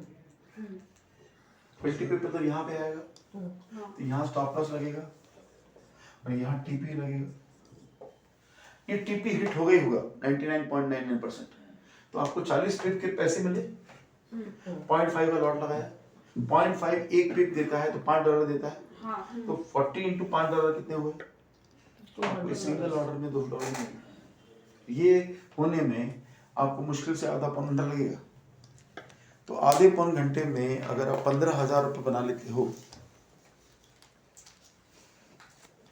20 पिप तो यहाँ पे आएगा, हम्म, तो यहाँ स्टॉप लॉस लगेगा और यहाँ टीपी लगेगा। ये टीपी हिट हो गई होगा 99.99%, तो आपको 40 पिप के पैसे मिले, 0.5 का लॉट लगाया, 0.5 एक पिप देता है तो $5 देता है, हाँ तो 40 इंटू $5 कितने हुए? आपको $200 सिंगल ऑर्डर में $2 मिलेगा। ये होने में आपको मुश्किल से आधा पौन घंटा लगेगा। तो आधे पौन घंटे में अगर आप 15,000 रुपये बना लेते हो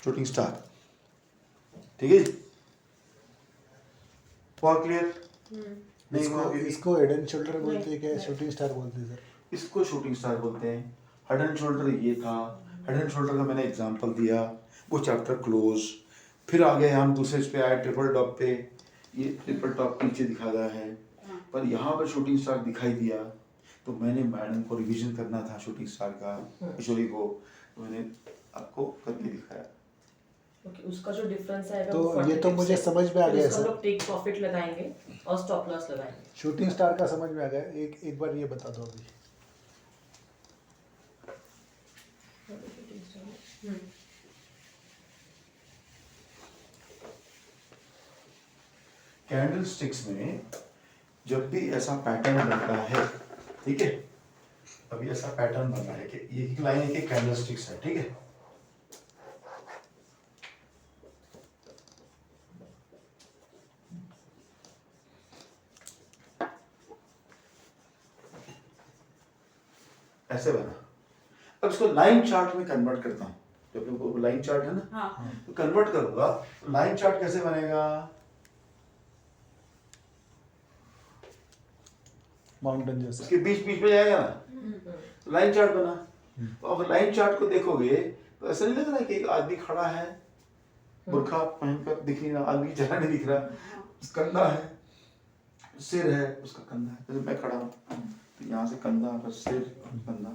शूटिंग स्टार, ठीक है जी, बहुत क्लियर? नहीं हुआ अभी भी? इसको हेड एंड शोल्डर बोलते हैं क्या, नहीं। शूटिंग स्टार बोलते हैं सर? इसको शूटिंग स्टार बोलते हैं। हेड एंड शोल्डर ये था, हेड एंड शोल्डर का मैंने एग्जांपल दिया, वो चैप्टर क्लोज। फिर आगे हम दूसरे पे आए ट्रिपल टॉप पे, ये ट्रिपल टॉप नीचे दिखा गया है, पर यहाँ पर शूटिंग स्टार दिखाई दिया, तो मैंने मैडम को रिवीजन करना था शूटिंग स्टार का, किशोरी को, तो मैंने आपको करके दिखाया। ओके, उसका जो डिफरेंस आएगा तो वो 40 ये तो pips मुझे है। समझ में आ फिर गया उसका सर। लोग टेक प्रॉफिट लगाएंगे और स्टॉप लॉस लगाएंगे। शूटिंग स्टार का समझ में आ गया, एक बार ये बता दो अभी। कैंडल स्टिक्स में जब भी ऐसा पैटर्न बनता है, ठीक है, अभी ऐसा पैटर्न बन रहा है कि ये एक लाइन के कैंडल स्टिक्स है, ठीक है, ऐसे बना। अब इसको लाइन चार्ट में कन्वर्ट करता हूँ, जब लाइन चार्ट है ना, हाँ तो कन्वर्ट करूंगा, लाइन चार्ट कैसे बनेगा? माउंटेन जैसा। उसके बीच बीच में जाएगा ना, तो लाइन चार्ट बना। तो अब लाइन चार्ट को देखोगे तो ऐसा नहीं लग रहा है कि एक आदमी खड़ा है बुर्खा पहनकर, दिख नहीं रहा, आदमी की चेहरा नहीं दिख रहा, कंधा है, सिर है, उसका कंधा है, जैसे मैं खड़ा हूँ, तो यहाँ से कंधा पर सिर, कंधा,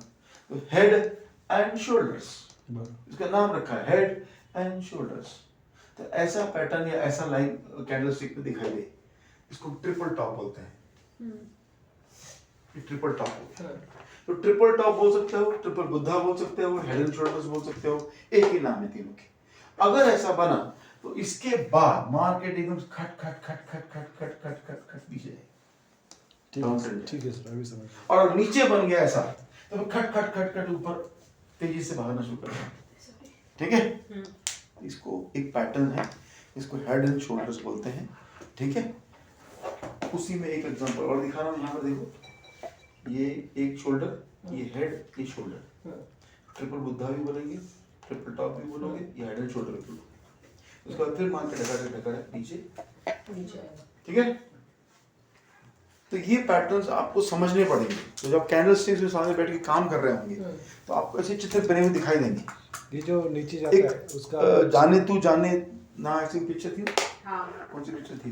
तो हेड एंड शोल्डर्स, इसका नाम रखा है हेड एंड शोल्डर्स। तो ऐसा पैटर्न या ऐसा लाइन कैंडल स्टिक में दिखाई दे, इसको ट्रिपल टॉप बोलते हैं। ये ट्रिपल टॉप हो गया। तो ट्रिपल टॉप बोल सकते हो, ट्रिपल बुद्धा बोल सकते हो, हेड एंड शोल्डर्स बोल सकते हो, एक ही नाम है तीनों के। अगर ऐसा बना तो इसके बाद मार्केट एकदम खट खट खट खट खट खट खट खट खट नीचे जाएगी। ठीक है सर, अभी समझ गया। और अगर नीचे बन गया ऐसा तो खट खट खट खट ऊपर तेजी से भागना शुरू कर देगा, ठीक है। इसको एक पैटर्न है, इसको हेड एंड शोल्डर्स बोलते हैं, ठीक है। उसी में एक एग्जांपल और दिखा रहा हूँ, यहाँ पर देखो, ये एक शोल्डर, ये हेड, ये शोल्डर, ट्रिपल बुद्धा भी बोलेंगे, ट्रिपल टॉप भी बोलोगे, ये हेड एंड शोल्डर भी बोलोगे। उसके बाद फिर मान के ढका नीचे, आएगा। ठीक है। तो ये पैटर्न्स आपको समझने पड़ेंगे। तो जब कैंडल स्टिक्स के सामने बैठ के काम कर रहे होंगे तो आपको ऐसे चित्र बने हुए दिखाई देंगे। ये जो नीचे जाता है एक उसका जाने तू जाने ना, ऐसी पिक्चर थी, हाँ कौन सी पिक्चर थी?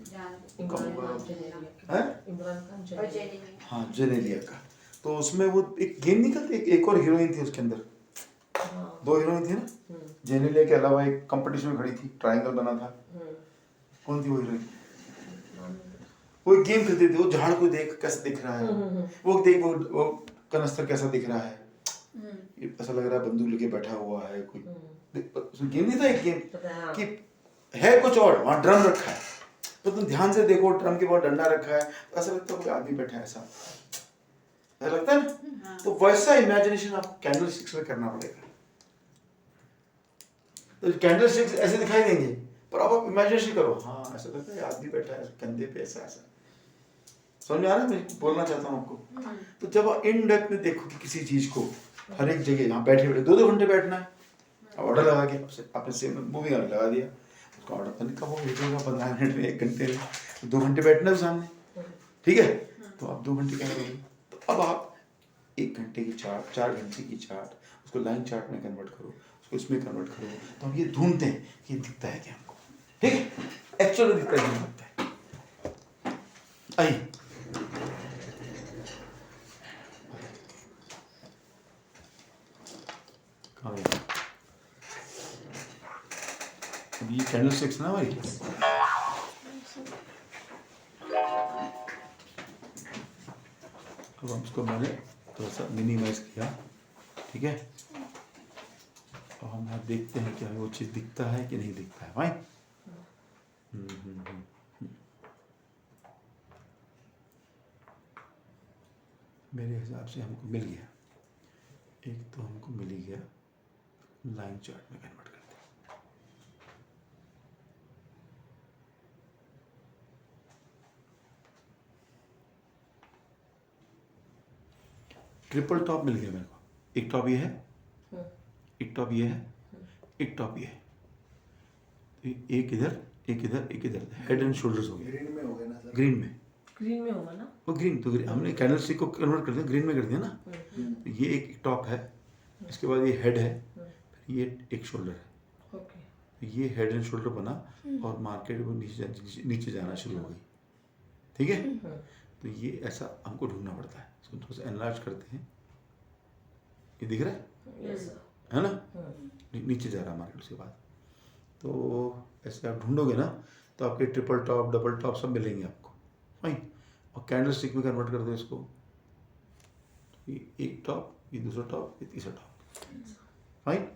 जान इमरान खान जेनेलिया का। हैं? इमरान खान और जेनेलिया। जेली हाँ, जेनेलिया का। तो उसमें वो एक गेम निकलती, एक और हीरोइन थी उसके अंदर, हाँ, 2 हीरोइन थी ना, जेनेलिया के अलावा एक कंपटीशन में खड़ी थी, ट्रायंगल बना था, कौन थी वो हीरोइन? वो एक गेम खेलते थे, वो झाड़ को देख कैसा दिख रहा है, वो देख वो कनस्तर कैसा दिख रहा है, ये ऐसा लग रहा है बंदूक लेके बैठा हुआ है कोई। उसमें गेम नहीं था, एक गेम कि है कुछ और, वहाँ ड्रम रखा है, तो तुम ध्यान से देखो, ड्रम के बाद डंडा रखा है, तो ऐसा लगता है कोई आदमी बैठा है, ऐसा लगता है ना। तो वैसा इमेजिनेशन आपको कैंडल स्टिक्स में करना पड़ेगा। तो कैंडल स्टिक्स ऐसे दिखाई देंगे, पर आप इमेजिनेशन करो, हाँ ऐसा लगता है आदमी बैठा है कंधे पे, ऐसा ऐसा। समझ में आ रहा है मैं बोलना चाहता हूँ आपको? तो जब आप इन डेप्थ में देखो कि किसी चीज को, हर एक जगह यहाँ बैठे बैठे 2-2 घंटे बैठना है, ऑर्डर लगा के आपने सेम मूवी लगा दिया, उसका ऑर्डर पता नहीं कब हो, 15 मिनट में, 1 घंटे में, 2 घंटे बैठना है सामने, ठीक है। तो आप 2 घंटे क्या करोगे? तो अब आप 1 घंटे की चार्ट, 4 घंटे की चार्ट, उसको लाइन चार्ट में कन्वर्ट करो, उसको इसमें कन्वर्ट करो, तो हम ये ढूंढते हैं कि दिखता है क्या हमको, ठीक है, एक्चुअली दिखता है, नहीं दिखता है। आई कहाँ गया? अब ये कैंडल स्टिक्स ना हमारी, अब हम इसको मैंने थोड़ा सा मिनिमाइज किया, ठीक है। और हम यहाँ देखते हैं कि हमें वो चीज़ दिखता है कि नहीं दिखता है, भाई। मेरे हिसाब से हमको मिल गया, एक तो हमको मिल ही गया। लाइन चार्ट में कन्वर्ट करते हैं। ट्रिपल टॉप मिल गया मेरे को। एक टॉप ये है, एक टॉप ये है, एक टॉप ये है। तो एक इधर, एक इधर, एक इधर, हेड एंड शोल्डर्स हो गए। ग्रीन में हो गया ना सर? ग्रीन में, ग्रीन में होगा ना? वो ग्रीन तो ग्रीन हमने कैंडल स्टिक को कन्वर्ट कर दिया, ग्रीन में कर दिया ना। तो ये एक टॉप है, इसके बाद ये हेड है, फिर ये एक शोल्डर है। ओके। तो ये हेड एंड शोल्डर बना और मार्केट वो नीचे जाना शुरू हो गई, ठीक है। तो ये ऐसा हमको ढूंढना पड़ता है। इसको थोड़ा सा एनलार्ज करते हैं, ये दिख रहा है, यस सर। है ना। नीचे जा रहा है मार्केट उसके बाद। तो ऐसे आप ढूंढोगे ना तो आपके ट्रिपल टॉप, डबल टॉप सब मिलेंगे आपको, फाइन। और कैंडल स्टिक में कन्वर्ट कर दो इसको, ये एक टॉप, ये दूसरा टॉप, ये तीसरा टॉप, फाइन।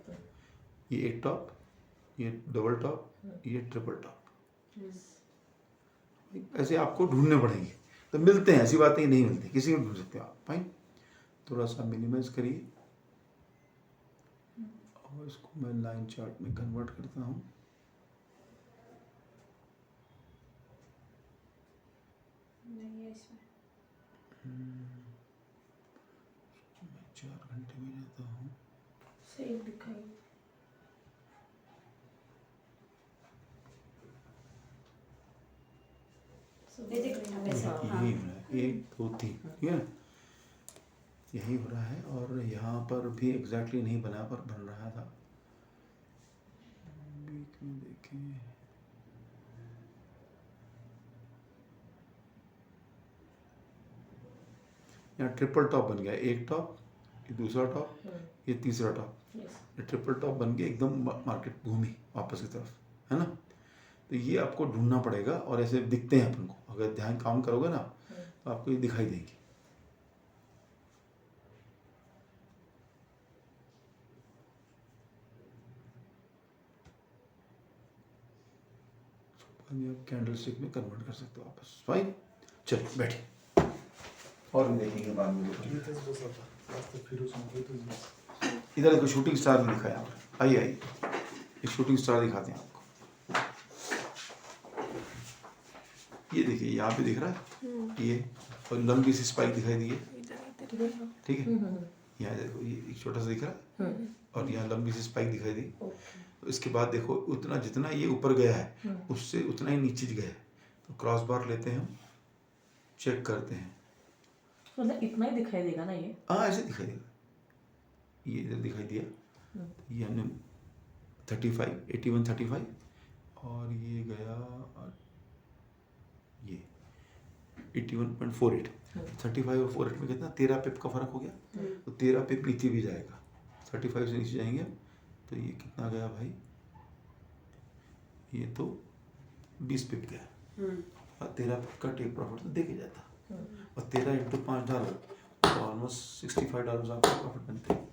ये एक टॉप, ये डबल टॉप, ये ट्रिपल टॉप। ऐसे आपको ढूंढने पड़ेंगे, तो मिलते हैं, ऐसी बातें नहीं मिलती, किसी को ढूंढ सकते हो आप, फाइन। थोड़ा सा मिनिमाइज करिए और इसको मैं लाइन चार्ट में कन्वर्ट करता हूँ। नहीं है इसमें। मैं 4 घंटे में जाता हूँ। सही दिखाई। ये देख वैसे, हाँ। यही हो रहा है, 1 2 3, ठीक है ना, यही हो रहा है। और यहाँ पर भी एग्जैक्टली नहीं बना पर बन रहा था। बीच में देखें, यहाँ ट्रिपल टॉप बन गया, एक टॉप, ये दूसरा टॉप, ये तीसरा टॉप, यस। ये ट्रिपल टॉप बन के एकदम मार्केट घूमी वापस की तरफ, है ना। तो ये आपको ढूंढना पड़ेगा और ऐसे दिखते हैं अपन को, अगर ध्यान काम करोगे ना तो आपको ये दिखाई देंगे। आप कैंडल स्टिक में कन्वर्ट कर सकते हो वापस, फाइन। चलो बैठिए, और भी देखेंगे बाद में। ये तो बस अब आज तक फिर उसमें कोई तो नहीं। इधर देखो, शूटिंग स्टार भी दिखाया आपने, आइए आइए, एक शूटिंग स्टार दिखाते हैं आपको। ये देखिए, यहाँ पे दिख रहा है ये, और लंबी सी स्पाइक दिखाई दी है, ठीक है। यहाँ देखो, ये एक छोटा सा दिख रहा है और यहाँ लंबी सी स्पाइक दिखाई दी। तो इसके बाद देखो, उतना जितना ये ऊपर गया है उससे उतना ही नीचे गया है। तो क्रॉस बार लेते हैं हम, चेक करते हैं, मतलब इतना ही दिखाई देगा ना ये? हाँ ऐसे दिखाई देगा। ये इधर दिखाई दिया, ये हमने 35, 81, 35, और ये गया ये 81.48। 35 और 48 में कितना, 13 पिप का फर्क हो गया। तो 13 पिप नीचे भी जाएगा, 35 से नीचे जाएंगे तो ये कितना गया भाई, ये तो 20 पिप गया। और 13 पिप का टेक प्रॉफिट तो देखे जाता, और 13 इंटू $5 तो ऑलमोस्ट $65 आपका प्रॉफिट बनते हैं।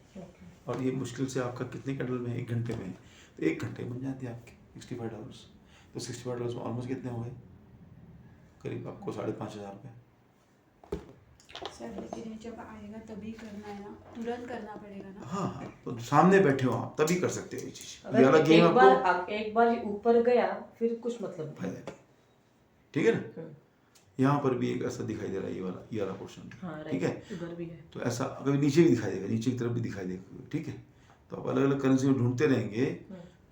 और ये मुश्किल से आपका कितने कैंडल में है, 1 घंटे में है, तो 1 घंटे बन जाते हैं आपके $65। तो $65 में ऑलमोस्ट कितने हो गए, करीब आपको 5,500 रुपये। सर लेकिन जब आएगा तभी करना है ना, तुरंत करना पड़ेगा ना। हाँ, तो सामने बैठे हो आप तभी कर सकते हो ये चीज़। अगर ये वाला गेम एक बार ये ऊपर गया फिर कुछ मतलब नहीं। फायदा नहीं, ठीक है ना। यहाँ पर भी एक ऐसा दिखाई दे रहा है, ये वाला पोर्शन, हाँ, ठीक है। उधर भी है। तो ऐसा कभी नीचे भी दिखाई देगा, नीचे की तरफ भी दिखाई देगा, ठीक है। तो आप अलग अलग करेंसी में ढूंढते रहेंगे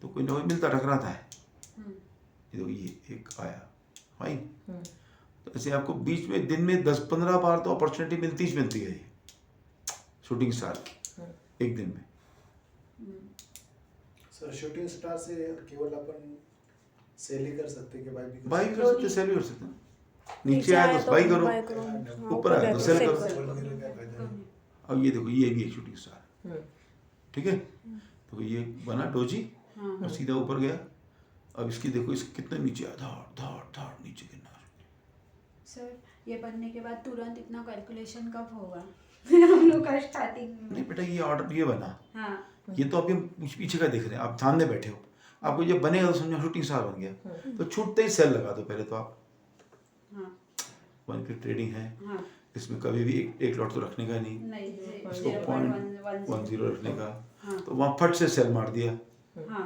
तो कोई ना कोई मिलता टकराता है। ये एक आया, फाइन। तो ऐसे आपको बीच में दिन में 10-15 बार तो अपॉर्चुनिटी मिलती है ये शूटिंग स्टार की, एक दिन में। सर शूटिंग स्टार से केवल अपन सेल ही कर सकते हैं कि बाय भी बाई भी कर सकते, सेल भी कर सकते हैं। नीचे आया तो बाई करो, buy करो, हाँ, ऊपर आया तो गया सेल sell करो। करो। 1 जीरो क्या फायदा है? अब ये देखो ये भी एक शूटिंग स्टार, हम्म, ठीक है। तो ये बना डोजी हाँ और सीधा ऊपर गया। अब इसकी देखो इस कितने नीचे आया, धाड़ धाड़ धाड़ नीचे गिरना। सर, ये बनने के बाद तुरंत इतना कैलकुलेशन कब होगा? हम लोग का स्टार्टिंग नहीं में। बेटा, ये ऑर्डर ये बना, हाँ ये तो अभी हम पीछे का देख रहे हैं, आप सामने बैठे हो। आपको जब बनेगा तो समझो शूटिंग स्टार बन गया। तो छूटते ही सेल लगा दो पहले तो आप। हाँ वन की ट्रेडिंग है, हाँ इसमें कभी भी एक लॉट तो रखने का नहीं, नहीं, इसको 0.10 रखने का। हाँ तो वहाँ फट से सेल मार दिया, हाँ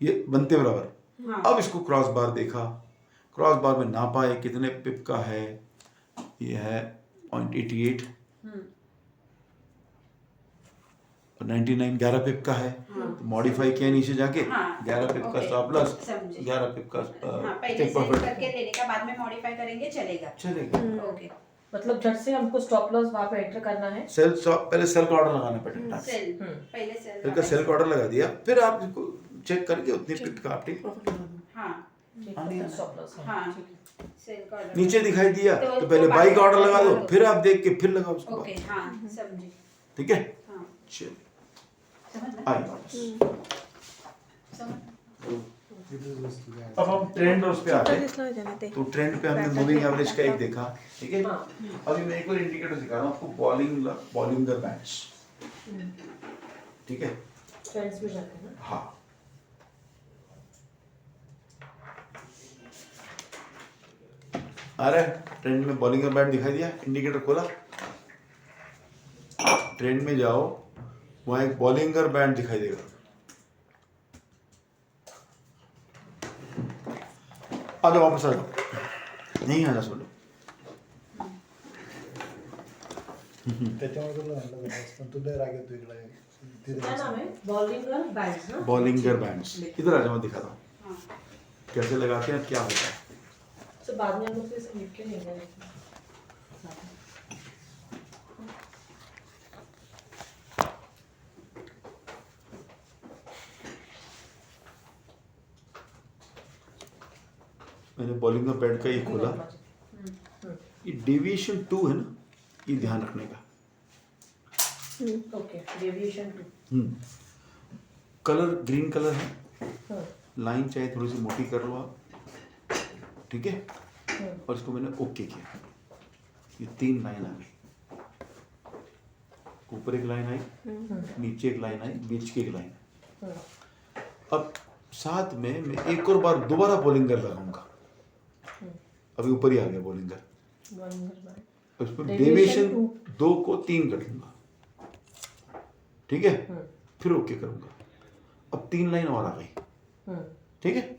ये बनते बराबर। हाँ अब इसको क्रॉस बार देखा, क्रॉस बार में नापा है कितने पिप का है, ये है 0.88 और 99 11 पिप का है। तो मॉडिफाई किया नीचे जाके, हाँ, 11 पिप का ओके, स्टॉप लॉस, समझे। 11 पिप का हाँ, पहले टेक सेल प्रॉफिट करके लेने का, बाद में मॉडिफाई करेंगे, चलेगा। चलेगा। ओके, मतलब झट से हमको स्टॉप लॉस वहाँ पे एंटर करना है। सेल स्टॉप, पहले सेल का ऑर्डर लगाना पड़ेगा। सेल पहले सेल फिर का सेल का ऑर्डर लगा दिया, फिर आप इसको चेक करके उतनी पिप का आप टेक प्रॉफिट लगा दो। हाँ स्टॉप लॉस, हाँ सेल का ऑर्डर नीचे दिखाई दिया तो तो पहले बाई का ऑर्डर लगा दो, फिर आप देख के फिर लगाओ उसको। ओके, हाँ समझी। ठीक है, हाँ चलिए समझ में? आइए वापस। समझ अब हम ट्रेंड और उस पे आते हैं। दिसला जाना ते तो ट्रेंड पे हमने मूविंग एवरेज का एक देखा, ठीक है। अभी मैं एक और इंडिकेटर दिखा रहा हूँ आपको, बॉलिंगर बैंड्स, ठीक है। ट्रेंड्स भी जाते हैं ना। हाँ, आ रहा है ट्रेंड में बॉलिंगर बैंड दिखाई दिया, इंडिकेटर खोला, ट्रेंड में जाओ, वहां एक बॉलिंगर बैंड दिखाई देगा। आ जाओ वापस आ जाओ, नहीं आना सोलो। त्याच्यामुळे तुला म्हणलं होतं, पण तुला राग येतो इकडे तिथे क्या नाम है? बॉलिंगर बैंड्स ना। बॉलिंगर बैंड्स, इधर आ जाओ, मैं दिखाता हूँ हाँ कैसे लगाते हैं, क्या होता है। तो बाद में हम लोग इसे लिख के लेंगे। मैंने बॉलिंगर बैंड का ये खोला, ये डेविएशन 2 है ना, ये ध्यान रखने का। Okay, deviation 2। Colour green colour है, हाँ, लाइन चाहे थोड़ी सी मोटी कर लो आप, ठीक है। और इसको मैंने ओके किया, ये 3 लाइन आ गई, ऊपर एक लाइन आई, नीचे एक लाइन आई, बीच की एक लाइन। अब साथ में मैं एक और बार दोबारा बॉलिंगर लगाऊंगा, अभी ऊपर ही आ गया बॉलिंगर, बॉलिंगर बैंड। उसमें Deviation डेविएशन 2 2 को 3 कर दूंगा, ठीक है। फिर ओके करूंगा, अब 3 लाइन और आ गई, ठीक है।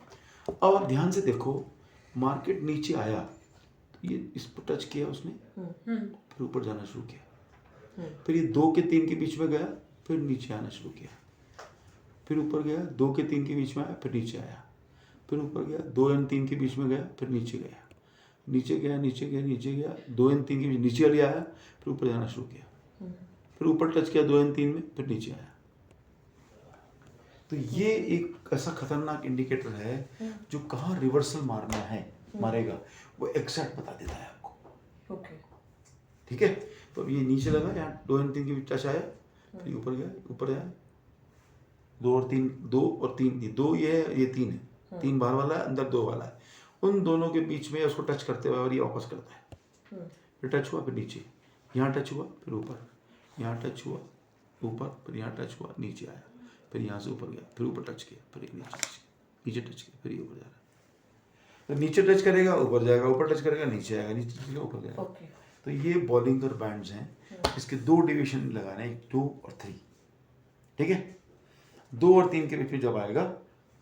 अब आप ध्यान से देखो, मार्केट नीचे आया तो ये इस पर टच किया उसने, फिर ऊपर जाना शुरू किया, फिर ये 2 के 3 के बीच में गया, फिर नीचे आना शुरू किया, फिर ऊपर गया, 2 के 3 के बीच में आया, फिर नीचे आया, फिर ऊपर गया, 2 और 3 के बीच में गया, फिर नीचे गया, नीचे गया, नीचे गया, नीचे गया, 2 और 3 के बीच नीचे वाली आया, फिर ऊपर जाना शुरू किया, फिर ऊपर टच किया 2 और 3 में, फिर नीचे आया। तो ये एक ऐसा खतरनाक इंडिकेटर है जो कहाँ रिवर्सल मारना है, मारेगा, वो एग्जैक्ट बता देता है आपको, ओके, ठीक है। तो अब ये नीचे लगा, यहाँ 2 और 3 के बीच टच आया, फिर ऊपर गया, ऊपर आया, 2 और 3, 2 और 3, ये 2 ये है, ये 3 है, 3 बाहर वाला है, अंदर 2 वाला है, उन दोनों के बीच में उसको टच करते हुए और ये वापस करता है, फिर टच हुआ, फिर नीचे, यहाँ टच हुआ, फिर ऊपर, यहाँ टच हुआ, ऊपर, फिर यहाँ टच हुआ, नीचे आया, फिर यहाँ से ऊपर गया, फिर ऊपर टच किया, फिर ये नीचे टच किया, फिर ये ऊपर जा रहा है। तो नीचे टच करेगा, ऊपर जाएगा, ऊपर टच करेगा, नीचे आएगा, नीचे टच करेगा, ऊपर जाएगा। ओके। तो ये बॉलिंगर बैंड्स हैं, इसके 2 डिवीजन लगाने हैं, 2 और 3, ठीक है। 2 और 3 के बीच में जब आएगा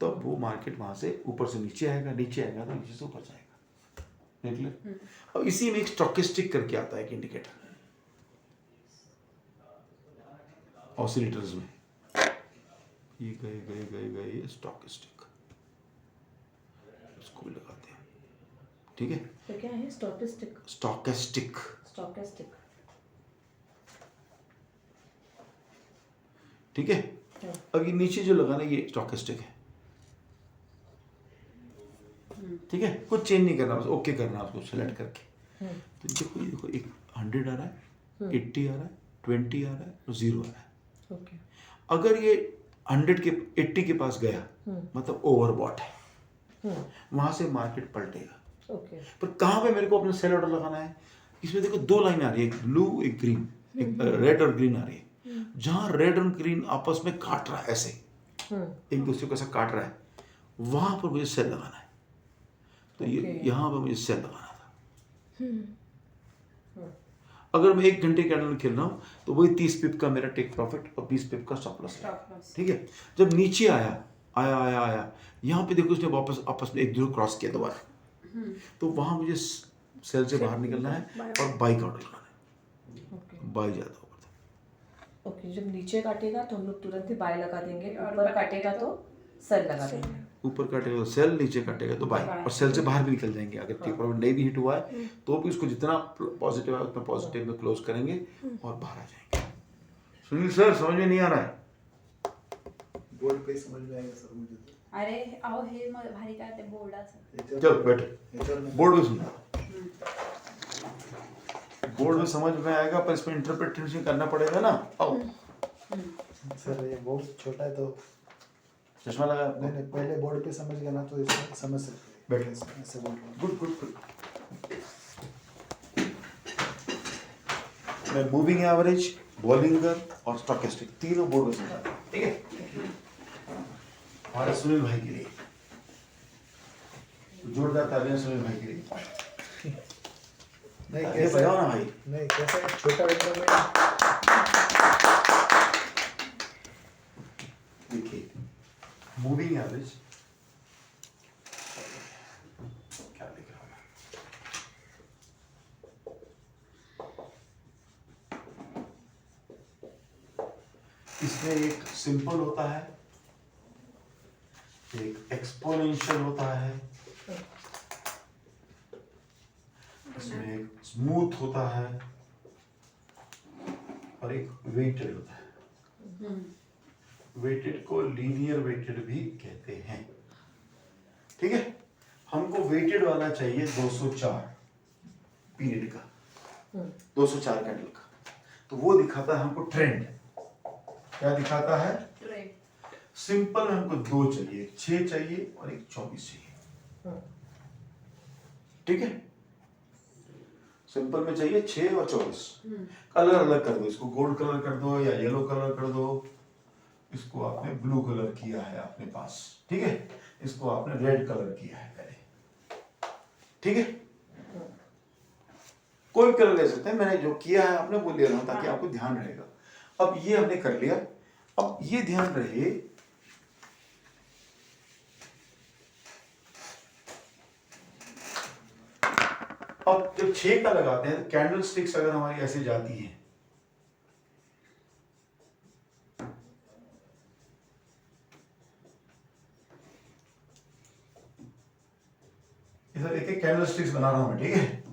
तब वो मार्केट वहां से ऊपर से नीचे आएगा, नीचे आएगा तो नीचे से ऊपर जाएगा, देख ले। अब इसी में एक स्टॉकिस्टिक करके आता है एक इंडिकेटर ऑसिलेटर्स में, ये गए गए गए गए, ये स्टॉकिस्टिक, इसको भी लगाते हैं, ठीक है। तो क्या है? स्टॉटिस्टिक, स्टॉकिस्टिक, स्टॉकेस्टिक, ठीक है। अब ये नीचे जो लगाना है ये स्टॉकिस्टिक है, ठीक है, कुछ चेंज नहीं करना, बस ओके करना उसको सेलेक्ट करके। तो देखो ये देखो, एक 100 आ रहा है, 80 आ रहा है, 20 आ रहा है और 0 आ रहा है। ओके। अगर ये 100 के 80 के पास गया मतलब ओवरबॉट है, वहां से मार्केट पलटेगा। ओके। पर कहाँ पे मेरे को अपना सेल ऑर्डर लगाना है? इसमें देखो 2 लाइन आ रही है, एक ब्लू एक ग्रीन, एक रेड और ग्रीन आ रही है। जहां रेड और ग्रीन आपस में काट रहा है, ऐसे एक दूसरे को ऐसा काट रहा है, वहां पर मुझे सेल लगाना है। तो ये यहाँ पर मुझे सेल लगाना था। अगर मैं 1 घंटे कैंडल में खेल रहा हूँ तो वही 30 पिप का मेरा टेक प्रॉफिट और 20 पिप का स्टॉप लॉस है। ठीक है, जब नीचे आया यहाँ पे देखो उसने वापस आपस में एक दूसरे क्रॉस किया दोबारा, तो वहां मुझे सेल से बाहर निकलना है और बाई का ऑर्डर लगाना है। बाई ज्यादा होगा तो ओके। जब नीचे काटेगा तो हम लोग तुरंत ही बाय लगा देंगे, ऊपर काटेगा तो सेल लगा देंगे। ऊपर काटेगा तो सेल, नीचे काटेगा तो बाय, और सेल से बाहर भी निकल जाएंगे। अगर टेक प्रॉफिट नहीं भी हिट हुआ है तो भी उसको जितना पॉजिटिव है उतना पॉजिटिव में क्लोज करेंगे और बाहर आ जाएंगे। सुनील सर समझ में नहीं आ रहा है? बोर्ड पे समझ में आएगा सर मुझे तो। अरे अहो हे भारी काय ते बोर्डाचं चल बैठो, बोर्ड में सुनो, बोर्ड में समझ में आएगा पर इसमें इंटरप्रिटेशन करना पड़ेगा ना। आओ सर ये बोर्ड छोटा है तो चश्मा लगा। नहीं पहले बोर्ड पे समझ गया ना तो इसमें समझ सकते हैं। बैठे ऐसे बोल रहा हूँ। Good good good. मैं मूविंग एवरेज, बॉलिंगर और स्टॉकेस्टिक तीनों बोर्ड में समझाता हूँ, ठीक है? हमारे सुनील भाई के लिए जोरदार तालियां सुनील भाई के लिए। नहीं ये बजाओ ना भाई। नहीं कैसा है, छोटा वेक्टर में देखिए मूविंग एवरेज क्या लिख रहा हूँ, इसमें एक सिंपल होता है, एक एक्सपोनेंशियल होता है, इसमें एक स्मूथ होता है और एक वेटेड होता है। वेटेड को लीनियर वेटेड भी कहते हैं, ठीक है? हमको वेटेड वाला चाहिए 204 पीरियड का, 204 कैंडल का, तो वो दिखाता है हमको ट्रेंड। क्या दिखाता है? सिंपल में हमको 2 चाहिए, 6 चाहिए और एक 24 चाहिए, ठीक है? सिंपल में चाहिए 6 और 24। कलर अलग कर दो, इसको गोल्ड कलर कर दो या येलो कलर कर दो, इसको आपने ब्लू कलर किया है अपने पास, ठीक है? इसको आपने रेड कलर किया है पहले, ठीक है? कोई भी कलर ले सकते हैं, मैंने जो किया है आपने वो ले रहा हूं ताकि आपको ध्यान रहेगा। अब ये हमने कर लिया, अब ये ध्यान रहे अब जब 6 का लगाते हैं तो कैंडल स्टिक्स अगर हमारी ऐसे जाती हैं, इधर एक कैंडल स्टिक्स बना रहा हूं मैं, ठीक है?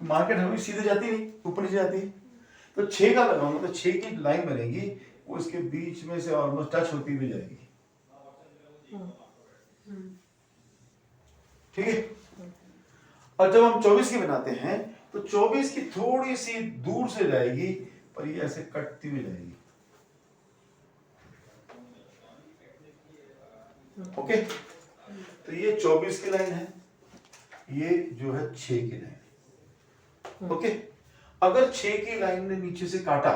मार्केट हमें सीधे जाती नहीं, ऊपर नीचे जाती है, तो 6 का लगाऊंगा तो 6 की लाइन बनेगी, वो इसके बीच में से ऑलमोस्ट टच होती हुई जाएगी, ठीक है? और जब हम 24 की बनाते हैं तो 24 की थोड़ी सी दूर से जाएगी पर ये ऐसे कटती हुई जाएगी, ओके? तो ये 24 की लाइन है, ये जो है 6 की लाइन, ओके? अगर 6 की लाइन ने नीचे से काटा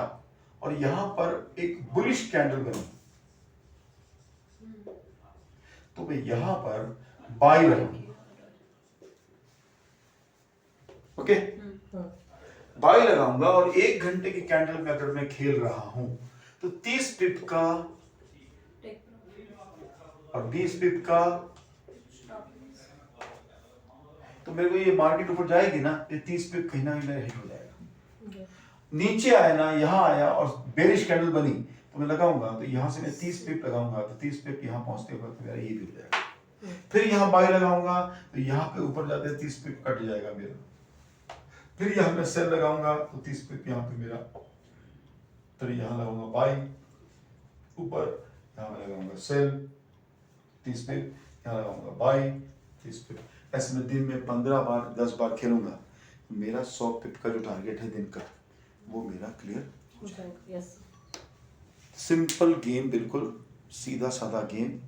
और यहां पर एक बुलिश कैंडल बनी तो मैं यहां पर बाई लगाऊंगा, ओके? बाई लगाऊंगा और 1 घंटे की कैंडल में अगर मैं खेल रहा हूं तो 30 पिप का और 20 पिप का, तो मेरे को ये मार्केट ऊपर जाएगी ना, ये 30 पिप कहीं ना कहीं हिट हो जाएगा। नीचे आया ना, यहां आया और बेरिश कैंडल बनी तो मैं लगाऊंगा, तो यहां से मैं 30 पिप लगाऊंगा तो 30 पिप यहां पहुंचते वक्त मेरा ये भी हो जाएगा। फिर यहां बाई लगाऊंगा तो यहां पे ऊपर जाते 30 पिप कट जाएगा मेरा, फिर यहाँ मैं सेल लगाऊंगा तो 30 पिप यहाँ पे मेरा, फिर यहाँ लगाऊंगा बाई ऊपर, यहाँ मैं लगाऊंगा सेल 30 पिप, यहाँ लगाऊंगा बाई 30 पिप। ऐसे मैं दिन में 15 बार 10 बार खेलूंगा, मेरा 100 पिप का जो टारगेट है दिन का वो मेरा क्लियर हो जाएगा। यस। सिंपल गेम, बिल्कुल सीधा साधा गेम,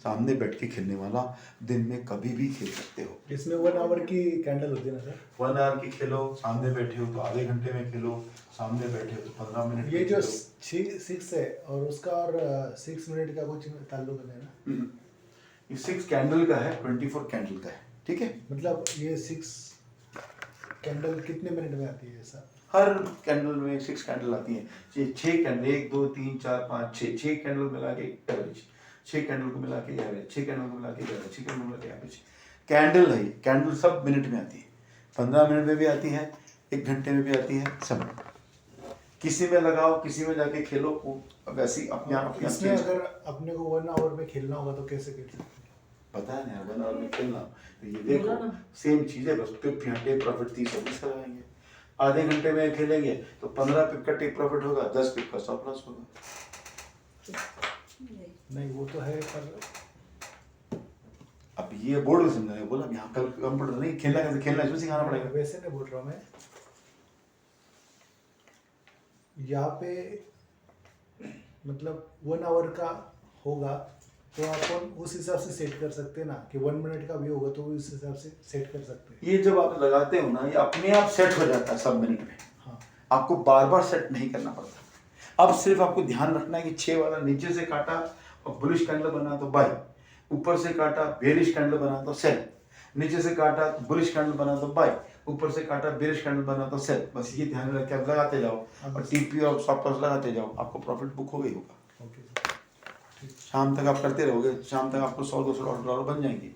सामने बैठ के खेलने वाला, दिन में कभी भी खेल सकते हो। इसमें 1 आवर की कैंडल होती है ना सर? 1 आवर की खेलो, सामने बैठे हो तो आधे घंटे में खेलो, सामने बैठे हो तो 15 मिनट ये में जो खेलो। 6 है और उसका और 6 मिनट का कुछ ताल्लुक है ना? ये 6 कैंडल का है, 24 कैंडल का है, ठीक है। मतलब ये 6 कैंडल कितने मिनट में आती है ऐसा? हर कैंडल में 6 कैंडल आती हैं। ये 6 कैंडल, 1 2 3 4 5 6 कैंडल मिला के एवरेज, 6 कैंडल को मिला के एवरेज, 6 कैंडल को मिला के एवरेज, 6 कैंडल को मिला के एवरेज। कैंडल है, कैंडल सब मिनट में आती है, 15 मिनट में भी आती है, 1 घंटे में भी आती है, सब। किसी में लगाओ, किसी में जाके खेलो, वो वैसी अपने आप इसमें अगर अपने को 1 आवर में खेलना होगा तो कैसे खेल सकते हैं? पता है ना, 1 आवर में खेलना, तो ये देखो सेम चीज है, बस पिप यहाँ टेक प्रॉफिट 30 का लगाएंगे। आधे घंटे में खेलेंगे तो 15 पिप का टेक प्रॉफिट होगा, 10 पिप का स्टॉप लॉस होगा। नहीं वो तो है, पर अब ये बोर्ड में समझाने बोला, अब यहाँ कल कंप्यूटर नहीं खेलना, कैसे खेलना इसमें सिखाना पड़ेगा। वैसे नहीं बोल रहा हूँ मैं, यहाँ पे मतलब 1 आवर का होगा तो अपन उस हिसाब से सेट कर सकते हैं ना, कि 1 मिनट का भी होगा तो उस हिसाब से सेट कर सकते हैं। ये जब आप लगाते हो ना, ये अपने आप सेट हो जाता है सब मिनट में। हाँ, आपको बार बार सेट नहीं करना पड़ता। अब सिर्फ आपको ध्यान रखना है कि 6 वाला नीचे से काटा और बुलिश कैंडल बना तो बाई, ऊपर से काटा बेरिश कैंडल बना तो सेल, नीचे से काटा तो बुलिश कैंडल बना तो बाई, ऊपर से काटा बेरिश कैंडल बना तो सेल। बस ये ध्यान रख के आप लगाते जाओ और टीपी और स्टॉप लॉस लगाते जाओ, आपको प्रॉफिट बुक हो गई होगा। ओके। शाम तक आप करते रहोगे, शाम तक आपको 100-200 डॉलर बन जाएंगे।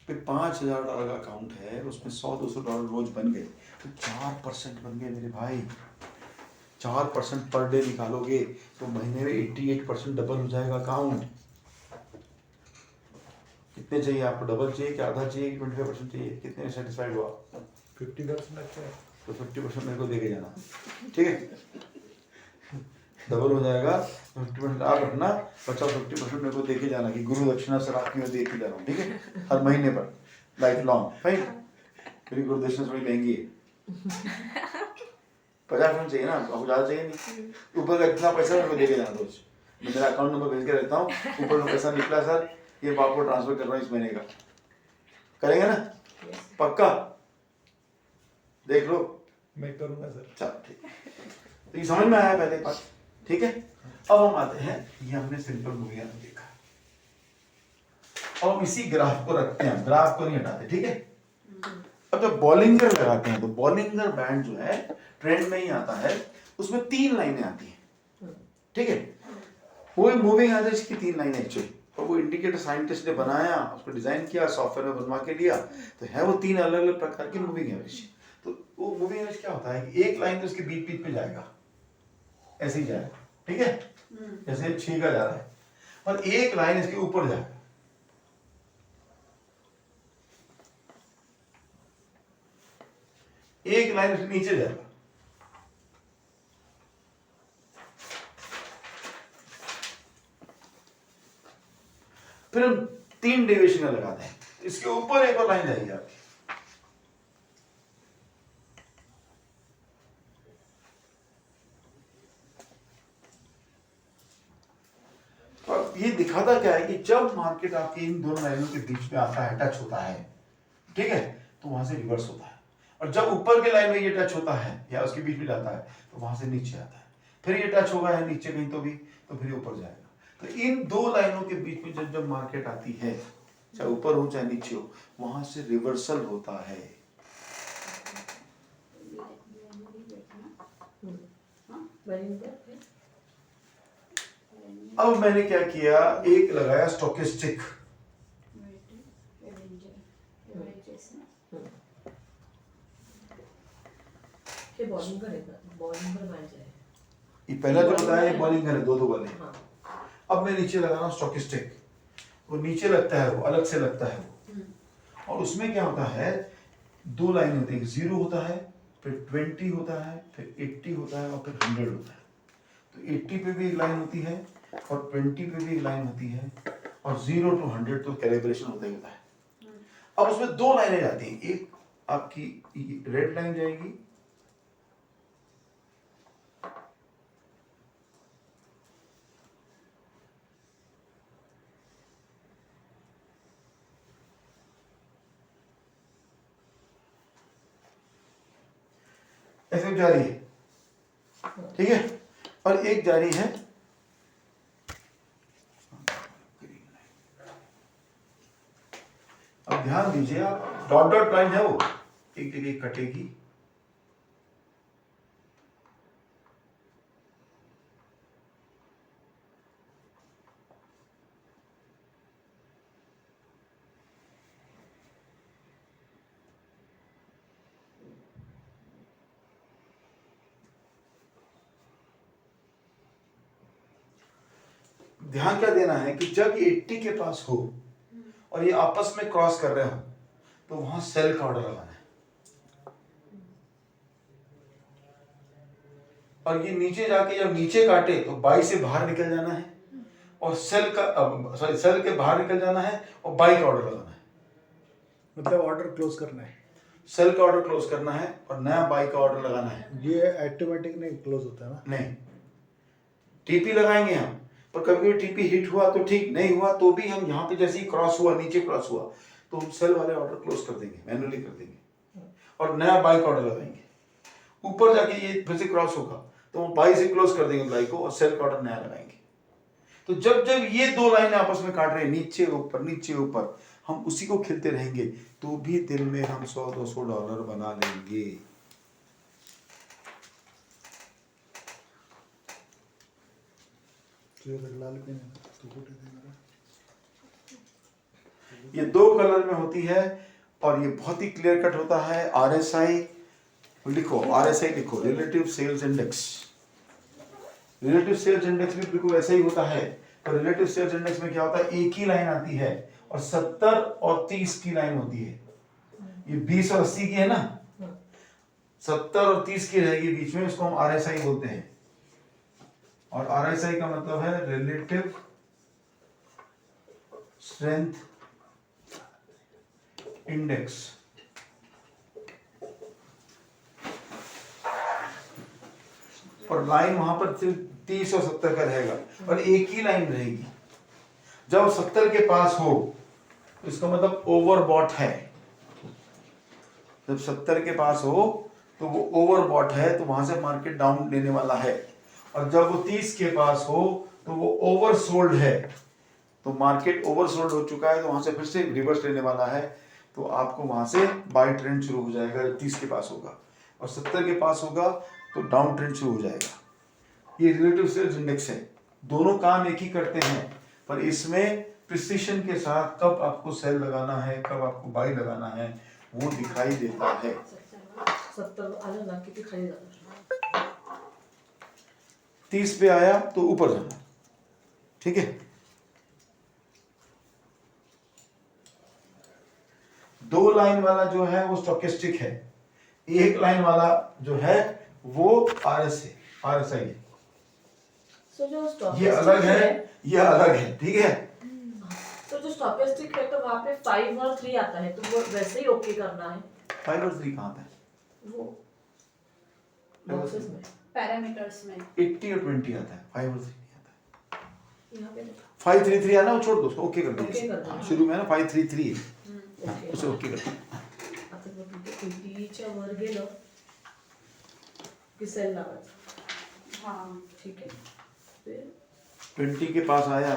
फिर $5000 का अकाउंट है, उसमें 100-200 डॉलर रोज बन गए तो 4% बन गए मेरे भाई। 4% पर डे निकालोगे तो महीने में 88% डबल हो जाएगा अकाउंट। कितने चाहिए आपको, डबल चाहिए कि आधा चाहिए कि 25% चाहिए, कितने में सेटिस्फाइड हो आप? 50% लगता है तो 50% मेरे को देके जाना, ठीक है। डबल हो जाएगा, 50% आप रखना, 50% मेरे को देके जाना कि गुरु दक्षिणा सर आपकी मैं देके जा रहा हूँ, ठीक है, हर महीने पर, लाइफ लॉन्ग। फाइन, मेरी गुरु दक्षिणा थोड़ी महंगी है, 50% चाहिए ना आपको, ज़्यादा चाहिए नहीं। ऊपर का इतना पैसा मेरे को देके जाना रोज, मैं मेरा अकाउंट नंबर भेज के रहता हूँ, ऊपर का पैसा निकला सर ये आपको ट्रांसफर कर रहा हूँ इस महीने का, करेंगे ना पक्का? देख लो, मैं करूँगा सर। चलो ठीक है, तो ये समझ में आया पहले बात, ठीक है। अब हम आते हैं, ये हमने सिंपल मूवी देखा, अब हम इसी ग्राफ को रखते हैं, ग्राफ को नहीं हटाते, ठीक है। अब जब बॉलिंगर लगाते हैं तो बॉलिंगर बैंड जो है ट्रेंड में ही आता है, उसमें 3 लाइनें आती हैं, ठीक है। वो मूविंग एवरेज की 3 लाइनें एक्चुअली, और वो इंडिकेटर साइंटिस्ट ने बनाया, उसको डिजाइन किया, सॉफ्टवेयर में बनवा के लिया, तो है वो 3 अलग अलग प्रकार की मूविंग एवरेज। तो वो मूविंग एवरेज क्या होता है कि एक लाइन तो उसके बीच बीच में जाएगा, ऐसे ही जाएगा, ठीक है, जैसे 6 का जा रहा है, और एक लाइन इसके ऊपर जाएगा, एक लाइन इसके नीचे जाएगा। फिर हम 3 डेविएशन लगाते हैं, इसके ऊपर एक और लाइन जाएगी आपकी, और ये दिखाता क्या है कि जब मार्केट आपकी इन दोनों लाइनों के बीच में आता है, टच होता है, ठीक है, तो वहां से रिवर्स होता है, और जब ऊपर के लाइन में ये टच होता है या उसके बीच में जाता है तो वहां से नीचे आता है, फिर ये टच होगा है नीचे कहीं तो भी, तो फिर ऊपर जाएगा। तो इन 2 लाइनों के बीच में जब मार्केट आती है, चाहे ऊपर हो चाहे नीचे हो, वहां से रिवर्सल होता है। अब मैंने क्या किया, एक लगाया स्टोकेस्टिक, ये पहला जो बताया ये बॉलिंगर है, 2 वाले। अब मैं नीचे लगा रहा हूँ स्टोकेस्टिक, वो नीचे लगता है, वो अलग से लगता है वो, और उसमें क्या होता है, दो लाइन होती है, 0 होता है, फिर 20 होता है, फिर 80 होता है और फिर 100 होता है। तो 80 पे भी एक लाइन होती है और 20 पे भी एक लाइन होती है और 0 to 100 तो कैलिब्रेशन होता ही होता है। अब उसमें दो लाइनें जाती हैं, एक आपकी रेड लाइन जाएगी, ऐसे जा रही है, ठीक है, और एक जा रही है अब ध्यान दीजिए आप, डॉट डॉट लाइन है वो एक जगह कटेगी, ध्यान क्या देना है कि जब ये 80 के पास हो और ये आपस में क्रॉस कर रहे हो तो वहां सेल का ऑर्डर लगाना है, और ये नीचे जाके जब नीचे काटे तो बाई से बाहर निकल जाना है और सेल के बाहर निकल जाना है और बाई का ऑर्डर लगाना है, मतलब ऑर्डर क्लोज करना है, सेल का ऑर्डर क्लोज करना है और नया बाई का ऑर्डर लगाना है। ये ऑटोमेटिक नहीं क्लोज होता है ना? नहीं, टीपी लगाएंगे हम, पर कभी टीपी हिट हुआ तो ठीक, नहीं हुआ तो भी हम यहाँ पे जैसे ही क्रॉस हुआ, नीचे क्रॉस हुआ तो हम सेल वाले ऑर्डर क्लोज कर देंगे, मैन्युअली कर देंगे और नया बाई का ऑर्डर लगाएंगे। ऊपर जाके ये फिर से क्रॉस होगा तो हम बाई से क्लोज कर देंगे बाई को और सेल का ऑर्डर नया लगाएंगे। तो जब जब ये दो लाइनें आपस में काट रहे हैं, नीचे ऊपर, हम उसी को खेलते रहेंगे तो भी दिन में हम $100-200 बना लेंगे। तो ये लाल पेन है ना, तो फोटो दे मेरा। ये दो कलर में होती है और ये बहुत ही क्लियर कट होता है। RSI लिखो, RSI लिखो, relative sales index. Relative sales index भी बिल्कुल ऐसा ही होता है, तो रिलेटिव सेल्स इंडेक्स में क्या होता है, एक ही लाइन आती है और 70 और 30 की लाइन होती है। ये 20 और 80 की है ना, 70 और 30 की रहेगी बीच में, उसको हम RSI बोलते हैं। और RSI का मतलब है रिलेटिव स्ट्रेंथ इंडेक्स। और लाइन वहां पर सिर्फ 30 और 70 का रहेगा और एक ही लाइन रहेगी। जब 70 के पास हो तो इसका मतलब ओवरबॉट है। जब 70 के पास हो तो वो ओवरबॉट है, तो वहां से मार्केट डाउन लेने वाला है। और जब वो 30 के पास हो तो वो ओवरसोल्ड है, तो मार्केट ओवरसोल्ड हो चुका है, तो वहां से फिर से रिवर्स लेने वाला है। तो आपको वहां से बाय ट्रेंड शुरू हो जाएगा। 30 के पास होगा और 70 के पास होगा तो डाउन ट्रेंड शुरू हो जाएगा। ये रिलेटिव सेल्स इंडेक्स है, दोनों काम एक ही करते हैं, पर इसमें प्रिसिशन के साथ कब आपको सेल लगाना है, कब आपको बाय लगाना है, वो दिखाई देता है। 70 आलं ना, किती खाली जाणार? 30 पे आया तो ऊपर जाना, ठीक है। दो लाइन वाला जो है वो स्टोकेस्टिक है, एक लाइन वाला जो है वो RSI है। So, जो ये stochastic अलग है, ये अलग है, ठीक है। तो जो स्टॉकेस्टिक है तो वहाँ पे 5 और 3 आता है, तो वो वैसे ही ओके करना है 5 और 3 कहाँ था? वो बॉक्सेस में। पैरामीटर्स में 80 और 20 आता है, 5 और 3 नहीं आता। यहाँ पे देखो। 5 3 3 आना, वो छोड़ दो उसको, ओके कर ओके कर दो। दो। शुरू में है ना 5 3 3 है, ओके। उसे ओके कर दो। आता बघ इथे 80च्या वर गेलं की सेल लावायचा। हाँ ठीक है, फिर 20 के पास आया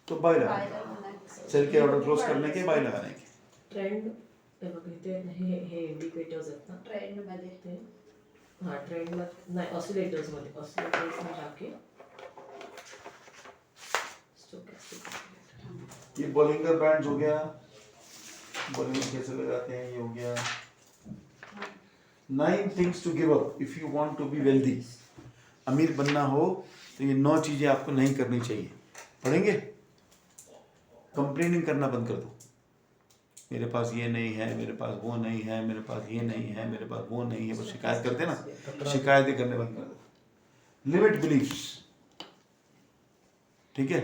तो बाय बाय लगाना, लगाना है। सेल के ऑर्डर क्लोज करने के बाय लगाने के। ट्रेंड हे बघ इथे हे इंडिकेटर्स आहेत ना ट्रेंड मध्ये ते, हाँ ट्रेंड में नहीं, ऑसिलेटर्स में जाके स्टोकेस्टिक। ये बॉलिंगर बैंड हो गया, बॉलिंगर कैसे लगाते हैं, ये हो गया। 9 things to give up if you want to be wealthy। अमीर बनना हो तो ये 9 चीजें आपको नहीं करनी चाहिए। पढ़ेंगे? कंप्लेनिंग करना बंद कर दो, मेरे पास ये नहीं है, मेरे पास वो नहीं है, मेरे पास ये नहीं है, मेरे पास वो नहीं है, बस शिकायत करते ना, शिकायतें करने बंद कर दो। लिमिट बिलीफ्स, ठीक है,